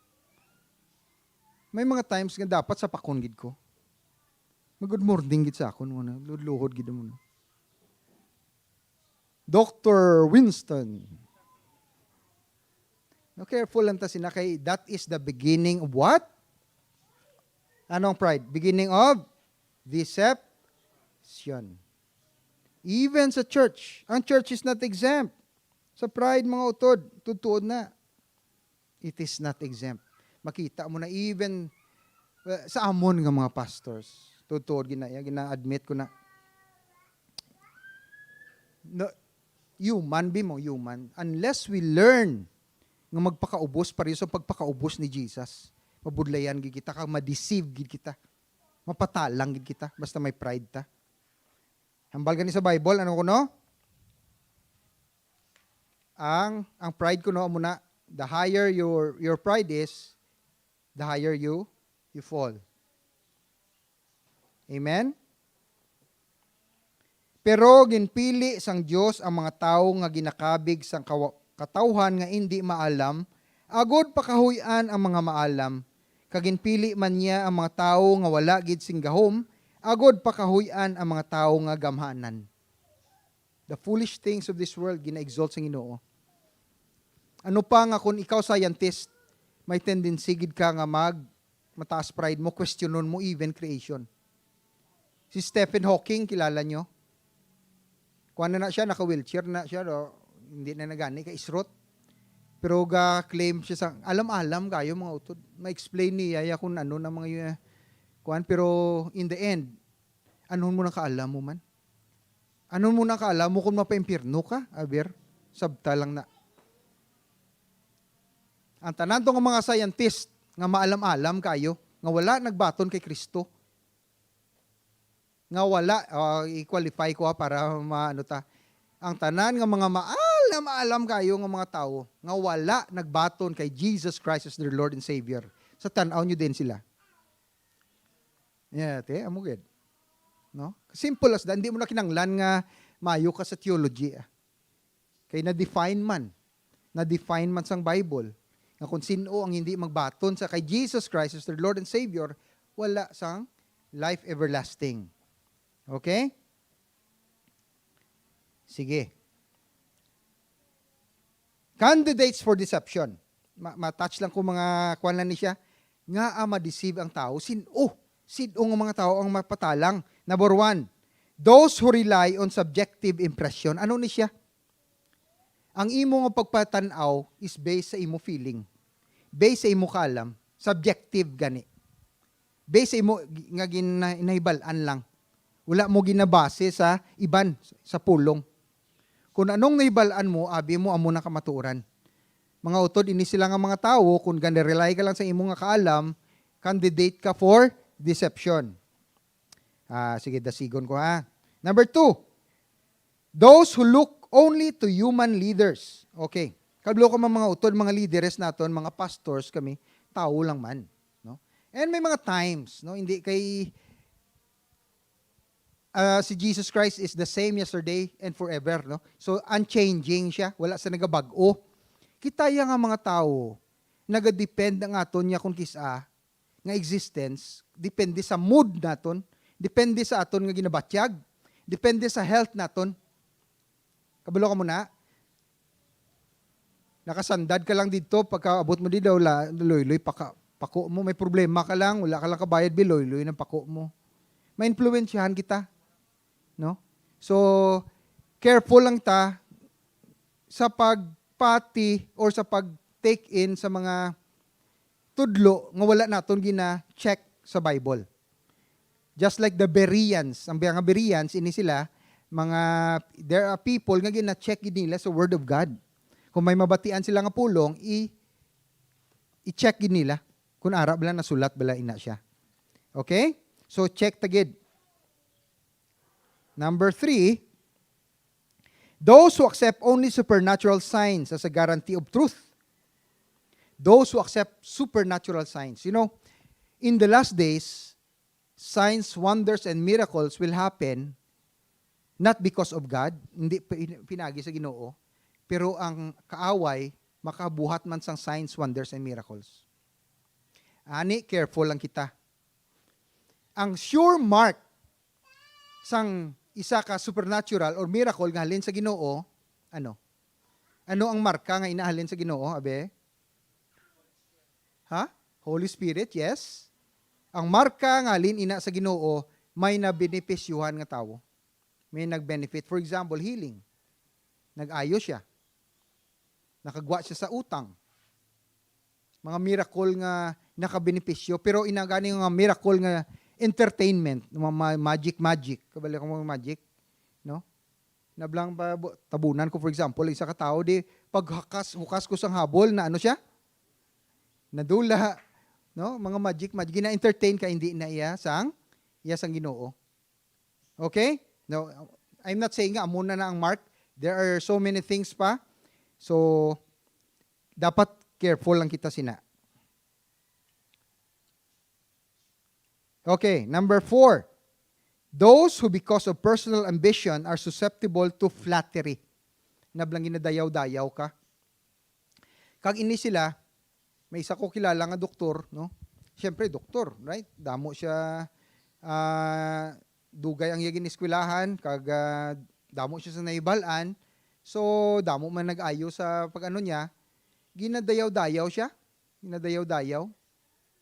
May mga times nga dapat sa pakon gid ko. Mag-good morning gid sa akon muna. Luhod gid mo na. Dr. Winston. No, careful lang ta sinakay. That is the beginning of what? Anong pride? Beginning of deception. Even sa church. Ang church is not exempt. Sa pride, mga utod, tutuod na. It is not exempt. Makita mo na even sa amon ng mga pastors. Tutuod, gina-admit ko na. No, human. Unless we learn nga magpakaubos, pareho sa pagpakaubos ni Jesus. Mabudlayan gid kita, kag ma-deceive gid kita. Mapatalang gid kita basta may pride ta. Hambal gani sa Bible ano kuno? Ang pride kuno amo na, the higher your pride is, the higher you fall. Amen. Pero ginpili sang Dios ang mga tawo nga ginakabig sang katawhan nga hindi maalam, agod pakahuy-an ang mga maalam. Kaginpili man niya ang mga tawo nga wala gid sing gahom, agod pakahuy-an ang mga tawo nga gamhanan. The foolish things of this world gina-exalt sa Ginoo. Ano pa nga kung ikaw scientist, may tendency gid ka nga mataas pride mo, questionon mo even creation. Si Stephen Hawking, kilala nyo? Kuha na siya, naka-wheelchair na siya, hindi na nagani, ka-isrot. Pero ga-claim siya sa, alam-alam kayo mga utod. Ma-explain niya kung ano na mga kuhan. Pero in the end, ano mo na kaalam mo man? Ano mo na kaalam mo kung mapa-impirno ka? Aber, sabta lang na. Ang tanan to nga mga scientist, nga maalam-alam kayo, nga wala nagbaton kay Kristo. Nga wala, i-qualify ko para maano ta. Ang tanan nga mga maalam kayo nga mga tao, nga wala nagbaton kay Jesus Christ as their Lord and Savior. Sa tanaw nyo din sila. Yeah, amo gid. No? Simple as that. Hindi mo na kinanglan nga mayo ka sa theology. Kay na-define man sang Bible. na kung sino ang hindi magbaton sa kay Jesus Christ as their Lord and Savior, wala sang life everlasting. Okay? Sige. Candidates for deception. Ma-touch lang ko mga kuwan lang ni siya. Nga ma-deceive ang tao. Sino ang mga tao ang mapatalang? Number 1, those who rely on subjective impression. Ano ni siya? Ang imo nga pagpatanaw is based sa imo feeling. Based sa imo kalam. Subjective gani. Based sa imo nga ginahibalan lang. Wala mo ginabase sa iban, sa pulong. Kung anong nahibalaan mo, abi mo amo na kamatuoran. Mga utod, ini sila nga mga tao, kung rely ka lang sa imo nga kaalam, candidate ka for deception. Sige, dasigon ko ha. Number 2, those who look only to human leaders. Okay. Kablo ko mga utod, mga leaders naton, mga pastors kami, tao lang man. No? And may mga times, no, hindi kay si Jesus Christ is the same yesterday and forever, no? So unchanging siya, wala sa nagabag-o. Kitaya nga mga tao, nagadepend ang aton niya kung kisa nga existence, depende sa mood naton, depende sa aton nga ginabatyag, depende sa health naton. Kabalo ka muna. Nakasandad ka lang dito, pagka abot mo dito, loy-loy, pako mo, may problema ka lang, wala ka lang kabayad, biloy-loy ng pako mo. Ma-influensyahan kita. No? So, careful lang ta sa pagpati or sa pag-take in sa mga tudlo nga wala naton gina-check sa Bible. Just like the Bereans, ang mga Bereans, ini sila, there are people nga gina-check nila sa Word of God. Kung may mabatian sila nga pulong, i-check nila kung Arab lang nasulat bala ina siya. Okay? So, check tagid. Number 3, those who accept only supernatural signs as a guarantee of truth. Those who accept supernatural signs. You know, in the last days, signs, wonders, and miracles will happen not because of God, hindi pinagi sa Ginoo, pero ang kaaway, makabuhat man sang signs, wonders, and miracles. Ani, careful lang kita. Ang sure mark sang isa ka supernatural or miracle nga halin sa Ginoo, ano? Ano ang marka nga inahalin sa Ginoo, abe? Holy Spirit, yes. Ang marka nga halin ina sa Ginoo, may nabenepisyuhan nga tawo. May nag-benefit. For example, healing. Nag-ayo siya. Nakagwa siya sa utang. Mga miracle nga nakabenepisyo. Pero inagani nga miracle nga entertainment, mga magic. Kabalik ko mga magic. No? Nablang pa, tabunan ko for example, isa ka tao, di hukas ko sang habol na ano siya? Nadula. No? Mga magic. Gina-entertain ka, hindi na iya sang Ginoo. Okay? No, I'm not saying nga, amuna na ang mark. There are so many things pa. So, dapat careful lang kita sina. Okay, number 4. Those who because of personal ambition are susceptible to flattery. Nablang ginadayaw-dayaw ka. Kag ini sila, may isa ko kilala nga doktor, no? Siyempre, doktor, right? Damo siya, dugay ang yagin eskwelahan, kag damo siya sa naibalan, so damo man nag-ayo sa pag-ano niya, ginadayaw-dayaw siya,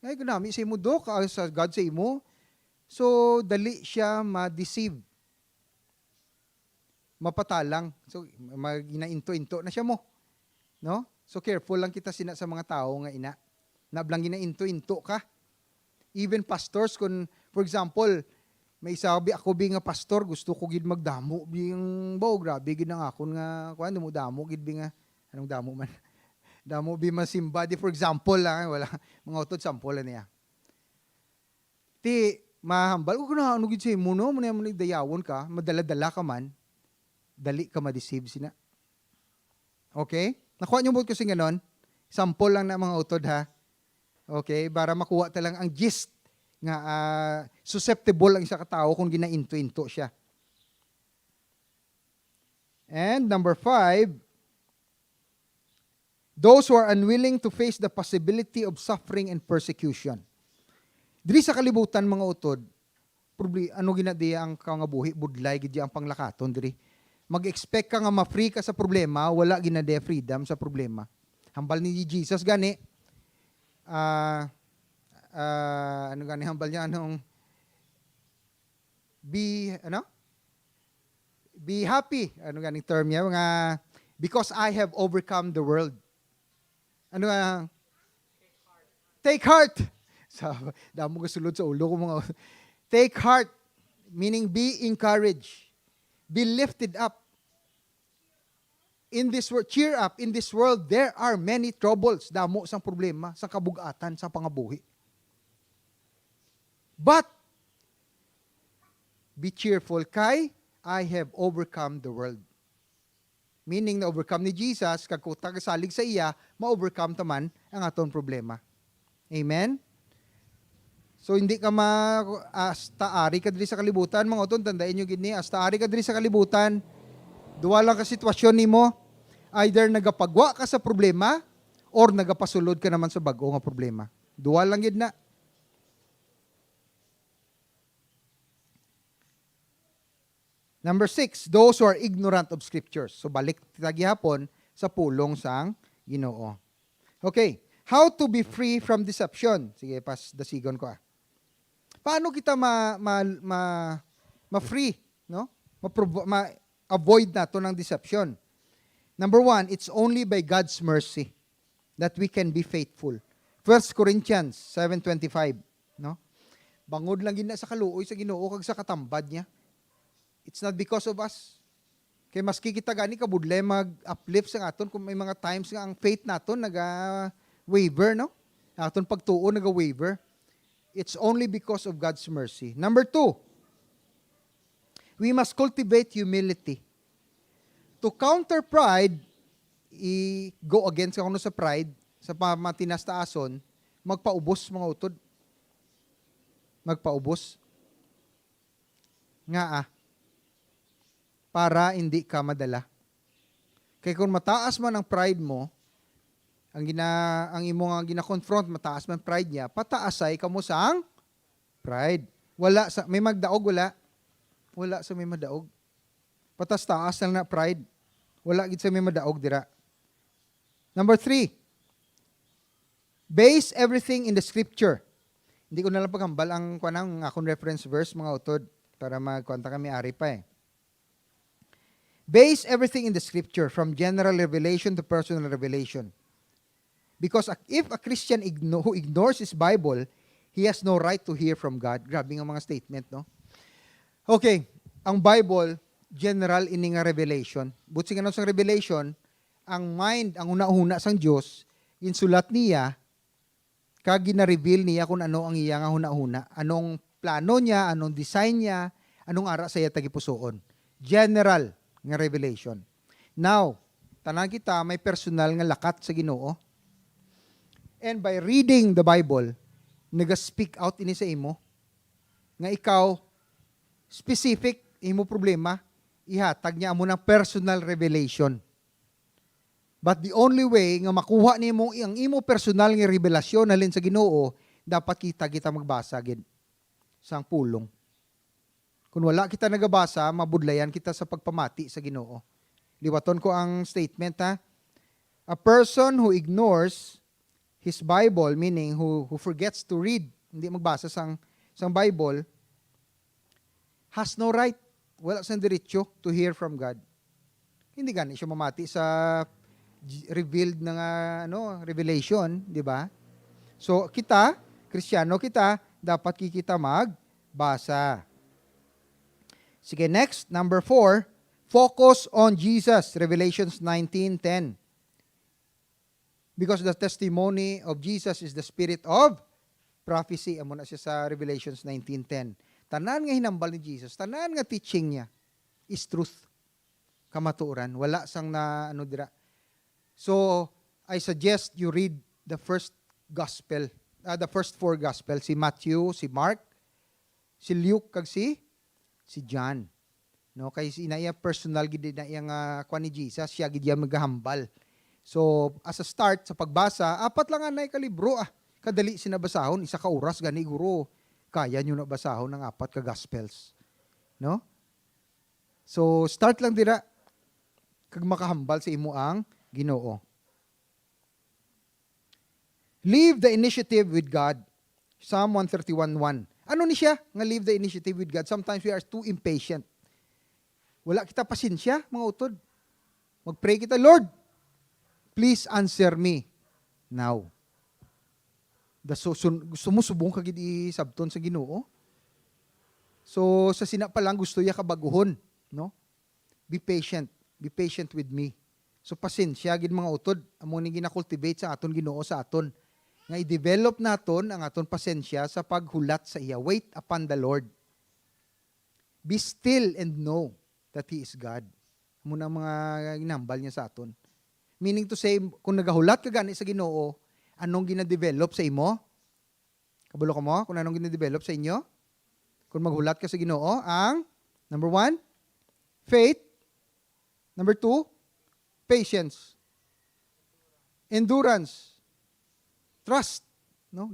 ay ginami sa imo dok, sa God sa imo, so dali siya ma-deceive, mapatalang, so ginainto-into na siya mo, no? So careful lang kita sina sa mga tao nga ina, nablang ginainto-into ka, even pastors, kung for example, may sabi ako nga pastor, gusto ko gid magdamo bing grabe gid ang akon nga kuan mo damo gid nga anong damo man. Damo bi masimba di for example lang wala mga utod sample niya. Ti mahambal ko na ano gid say mo no mo dayawon ka, madala-dala ka man, dali ka ma-deceive sina. Okay? Nakuha niyo mo kasi ganon. Sample lang na mga utod ha. Okay, para makuha talang ang gist nga susceptible ang isa ka tao kung ginainto-into siya. And number 5, those who are unwilling to face the possibility of suffering and persecution. Diri sa kalibutan mga utod, ano ginadi ang kangabuhi budlay gid ang panglakaton diri. Mag-expect ka nga ma-free ka sa problema, wala ginadi freedom sa problema. Hambal ni Jesus gani. Ano gani hambal niya be happy. Ano ganing term niya mga because I have overcome the world. Ano nga? Take heart. Sa damo ko sulod sa ulo ko mga take heart meaning be encouraged. Be lifted up. In this world, cheer up. In this world, there are many troubles. Damo sang problema, sa kabugatan, sa pangabuhi. But, be cheerful kay I have overcome the world. Meaning na overcome ni Jesus, kagkuta kasalig sa iya, ma-overcome taman ang aton problema. Amen? So hindi ka hasta ari ka diri sa kalibutan, mga utod, tandaan nyo gini, hasta ari ka diri sa kalibutan, duwa lang ka sitwasyon nimo, either nagapagwa ka sa problema, or nagapasulod ka naman sa bago nga problema. Duwa lang gid na. Number 6, those who are ignorant of scriptures. So balik gihapon sa pulong sang Ginoo. Okay, how to be free from deception? Sige, dasigon ko. Paano kita ma-free, no? Ma-avoid nato ng deception. Number 1, it's only by God's mercy that we can be faithful. 1 Corinthians 7:25, no? Bangod lang gina sa kaluoy sa Ginoo kag sa katambad niya. It's not because of us. Kaya maski kita gani kabudlay mag-uplift sa aton kung may mga times nga ang faith naton naga-waver, no? Aton pagtuo naga-waver. It's only because of God's mercy. Number 2, we must cultivate humility. To counter pride, go against ka sa pride, sa pamatinastaason, magpaubos mga utod. Magpaubos. Nga para hindi ka madala. Kaya kung mataas man ang pride mo, ang imo nga gina-confront, mataas man pride niya, pataasay ka mo sa ang pride. May magdaog, wala. Wala sa may madaog. Patas-taas lang na pride. Wala gid sa may madaog dira. Number 3, base everything in the scripture. Hindi ko na lang paghambal ang akong reference verse, mga utod, para magkwanta kami ari pa eh. Base everything in the scripture, from general revelation to personal revelation. Because if a Christian who ignores his Bible, he has no right to hear from God. Grabe nga mga statement, no? Okay, ang Bible, general ini nga revelation. Butsi nga sa revelation, ang mind, ang una-una sang Dios, insulat niya, kag gina-reveal niya kung ano ang iya nga una-una. Anong plano niya, anong design niya, anong ara sa iya tagipusoon. General nga revelation. Now, tanan kita may personal nga lakat sa Ginoo. And by reading the Bible, nag-speak out ini sa imo nga ikaw specific imo problema, ihatag niya mo ng personal revelation. But the only way nga makuha nimo ang imo personal nga revelasyon halin sa Ginoo, dapat kita magbasa gid sang pulong. Kung wala kita nagabasa, mabudlayan kita sa pagpamati sa Ginoo. Liwaton ko ang statement ha. A person who ignores his Bible, meaning who forgets to read, hindi magbasa sang Bible, has no right, wala sang diretsyo to hear from God. Hindi gani siya mamati sa revealed na nga, revelation, di ba? So, kita, Kristiyano kita, dapat kikita magbasa. Sige, next, number 4, focus on Jesus, Revelations 19:10. Because the testimony of Jesus is the spirit of prophecy. Amo na siya sa Revelations 19:10. Tanan nga hinambal ni Jesus, tanan nga teaching niya is truth. Kamatuoran, wala sang na dira. So, I suggest you read the first gospel, the first 4 gospel, si Matthew, si Mark, si Luke, kag si John. No, kay inaya personal gid na iyang kwan ni Jesus, siya gid magahambal So, as a start sa pagbasa, 4 lang anay ka libro Kadali sinabasahon, 1 ka oras gani guro. Kaya nyo na basahon ng 4 ka gospels. No? So, start lang dira kag makahambal sa imo ang Ginoo. Leave the initiative with God. Psalm 131:1. Ano ni siya nga leave the initiative with God? Sometimes we are too impatient. Wala kita pasensya, mga utod. Mag-pray kita, Lord, please answer me now. Gusto mo subong kagid isabton sa Ginoo? So, sa sina pa lang gusto ya kabaguhon, no? Be patient. Be patient with me. So, pasensya, gid mga utod. Amo ni gina-cultivate sa aton Ginoo sa aton. Nga i-develop naton ang aton pasensya sa paghulat sa iya. Wait upon the Lord. Be still and know that He is God. Amo na mga ginambal niya sa aton. Meaning to say, kung nagahulat ka gani sa Ginoo, anong gina-develop sa imo? Kabulo ka mo? Kung anong gina-develop sa inyo? Kung maghulat ka sa Ginoo, ang number 1, faith. Number 2, patience. Endurance. Trust. No?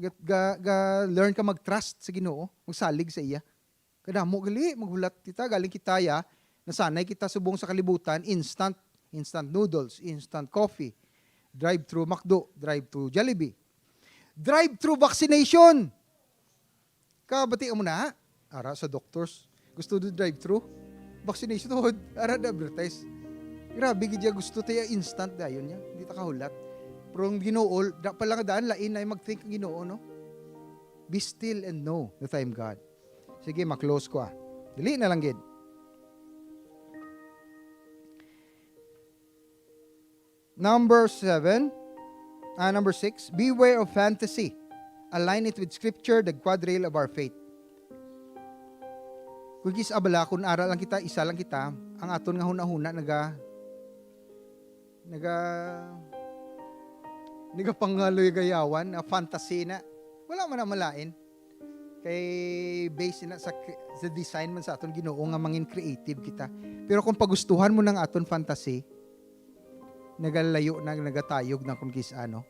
Learn ka mag-trust sa Ginoo, magsalig sa iya. Kadamo gali, maghulat kita, galing kitaya, nasanay kita subong sa kalibutan, instant noodles, instant coffee, drive-thru McDo, drive-thru Jollibee, drive-thru vaccination. Kabati mo na, ara sa doctors, gusto do drive-thru, vaccination, ara na advertise. Grabe, gidya gusto tayo instant dayon niya, hindi ta kahulat. Pero ang Ginoo, palang daan, lain na mag-think ang Ginoo, no? Be still and know that I am God. Sige, maklose ko Dili na lang, gid. Number 6, beware of fantasy. Align it with Scripture, the quadrail of our faith. Kung kis abala, kung aral lang kita, isa lang kita, ang aton nga huna-huna, pangaloy gayawan, fantasy na, wala man na malain. Kay base na sa design man sa aton Ginoo nga mangin creative kita. Pero kung pagustuhan mo ng aton fantasy, nagalayo na, nagatayog na kung kis ano.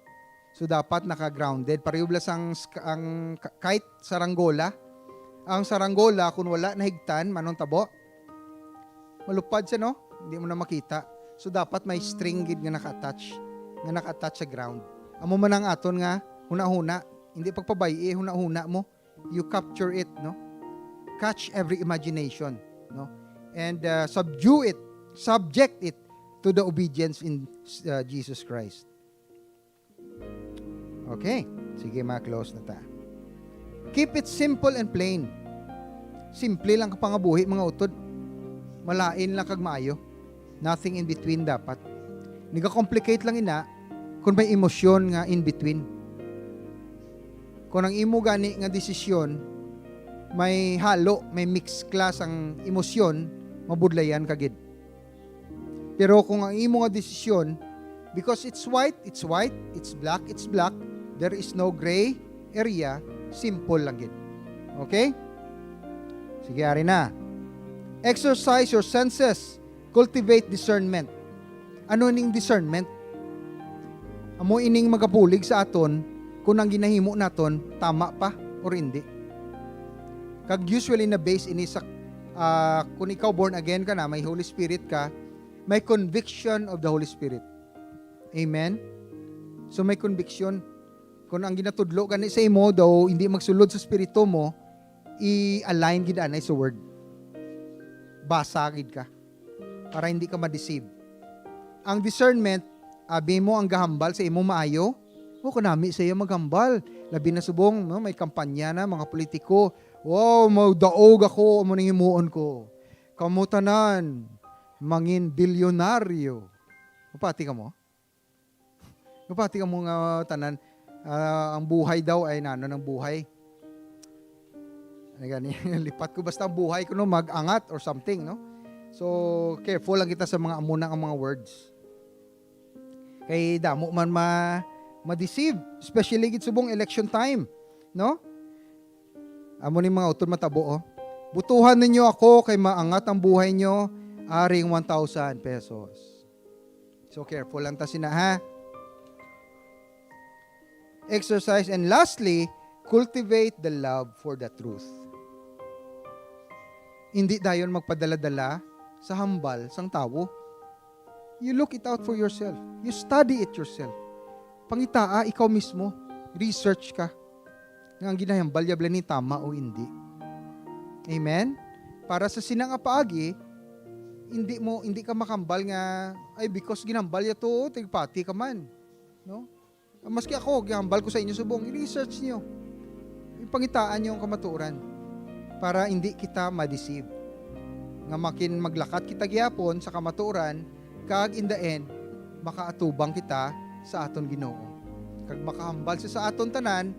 So dapat naka-grounded. Parehublas ang kahit saranggola. Ang saranggola, kung wala nahigtan, manong tabo, malupad siya, no? Hindi mo na makita. So dapat may string gid nga naka-attach sa ground. Amo man ang aton nga huna-huna, hindi pagpabay huna-huna mo. You capture it, no? Catch every imagination, no? And subject it to the obedience in Jesus Christ. Okay, sige, ma-close na ta. Keep it simple and plain. Simple lang kapangabuhi, mga utod. Malain lang kag maayo. Nothing in between dapat. Niga-complicate lang ina kung may emosyon nga in between. Kung ang imo gani nga desisyon, may halo, may mixed class ang emosyon, mabudlayan kagid. Pero kung ang imo nga desisyon, because it's white, it's white, it's black, there is no gray area, simple lang gid. Okay? Sige, ari na. Exercise your senses. Cultivate discernment. Ano ning discernment? Amo ining magapulig sa aton kung ang ginahimo naton tama pa or hindi. Kag usually na base ini sa kung ikaw born again ka na, may Holy Spirit ka, may conviction of the Holy Spirit. Amen? So may conviction. Kung ang ginatudlo gani sa imo daw hindi magsulod sa spirito mo, i-align gid anay sa word. Basa gid ka para hindi ka ma-deceive. Ang discernment, abi mo ang gahambal sa imo maayo, o kunami sa iyo maghambal. Labi na subong, no, may kampanya na mga politiko. Wow, maudaog ako, amo ning himuon ko. Kamutanan, mangin bilyonaryo. Kapati ka mo? Kapati ka mo nga tanan, ang buhay daw ay nano ng buhay. Lipat ko basta ang buhay ko no, mag-angat or something, no? So, careful lang kita sa mga amunang ang mga words. Kay damo man ma-deceive, especially gid subong election time, no? Amo ni mga utod matabo, butuhan ninyo ako kay maangat ang buhay nyo, aring 1,000 pesos. So careful lang ta sina ha. Exercise, and lastly, cultivate the love for the truth. Hindi dayon magpadala-dala sa hambal sang tawo. You look it out for yourself. You study it yourself. Pangitaa, ikaw mismo. Research ka. Nga ang ginahambal yabla ni tama o hindi. Amen? Para sa sinang apaagi, hindi ka makambal nga, ay because ginambal ya to, tigpati ka man. No? Maski ako, ginambal ko sa inyo subong, i-research niyo. Ipangitaan niyo ang kamaturan para hindi kita ma-deceive. Nga makin maglakat kita gyapon sa kamaturan, kag in the end, makaatubang kita sa aton Ginoo. Kag makahambal siya sa aton tanan,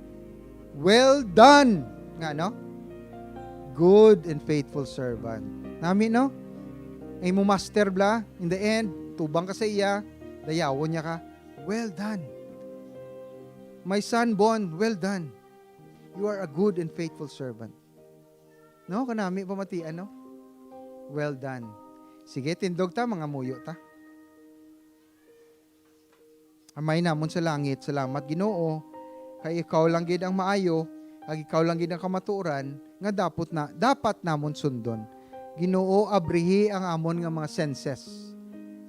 well done! Nga, no? Good and faithful servant. Nami, no? Ay mo master bla, in the end, tubang ka sa iya, dayawon niya ka, well done. My son Bon, well done. You are a good and faithful servant. No? Kanami pamatian, no? Well done. Sige, tindog ta, mga muyo ta. Amay namon sa langit, salamat Ginoo, kay ikaw lang gid ang maayo, ag ikaw lang gid ang kamatuoran, nga dapat namon sundon. Ginoo, abrihi ang amon nga mga senses.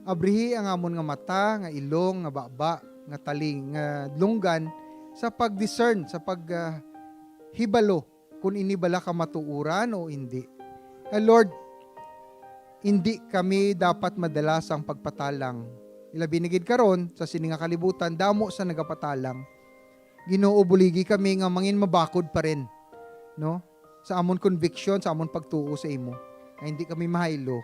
Abrihi ang amon nga mata, nga ilong, nga baba, nga taling, nga lunggan, sa pag-discern, sa paghibalo, kung inibala ka matuuran o hindi. Lord, hindi kami dapat madalas ang pagpatalang. Ilabi nigid karon sa sininga kalibutan, damo sa nagapatalang. Ginoo, buligi kami nga mangin mabakod pa rin. No? Sa amon conviction, sa amon pagtuo sa imo. Ay hindi kami mahaylo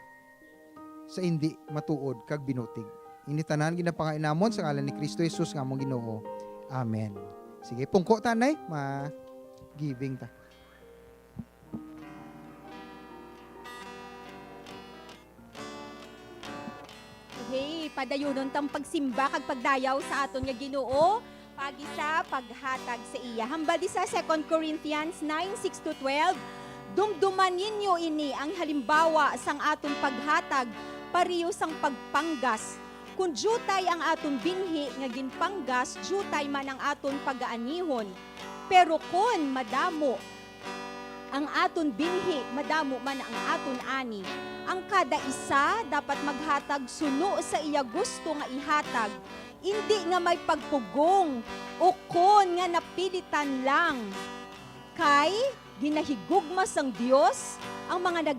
sa hindi matuod kag binutig. Initanan ginapangain namon sa ngalan ni Kristo Jesus nga among Ginoo. Amen. Sige, pungko tanay, ma-giving ta. Hey, padayunon tang pagsimba kag pagdayaw sa aton nga Ginoo pagi sa paghatag sa iya. Hambal di sa 2 Corinthians 9:6-12. Dumduman ninyo ini ang halimbawa sang aton paghatag pariyo sang pagpanggas. Kung jutay ang aton binhi nga ginpanggas, jutay man ang aton pagaanihon. Pero kun madamo ang aton binhi, madamo man ang aton ani. Ang kada isa dapat maghatag suno sa iya gusto nga ihatag. Hindi nga may pagpugong o kon nga napilitan lang. Kay ginahigugmas ang Dios ang mga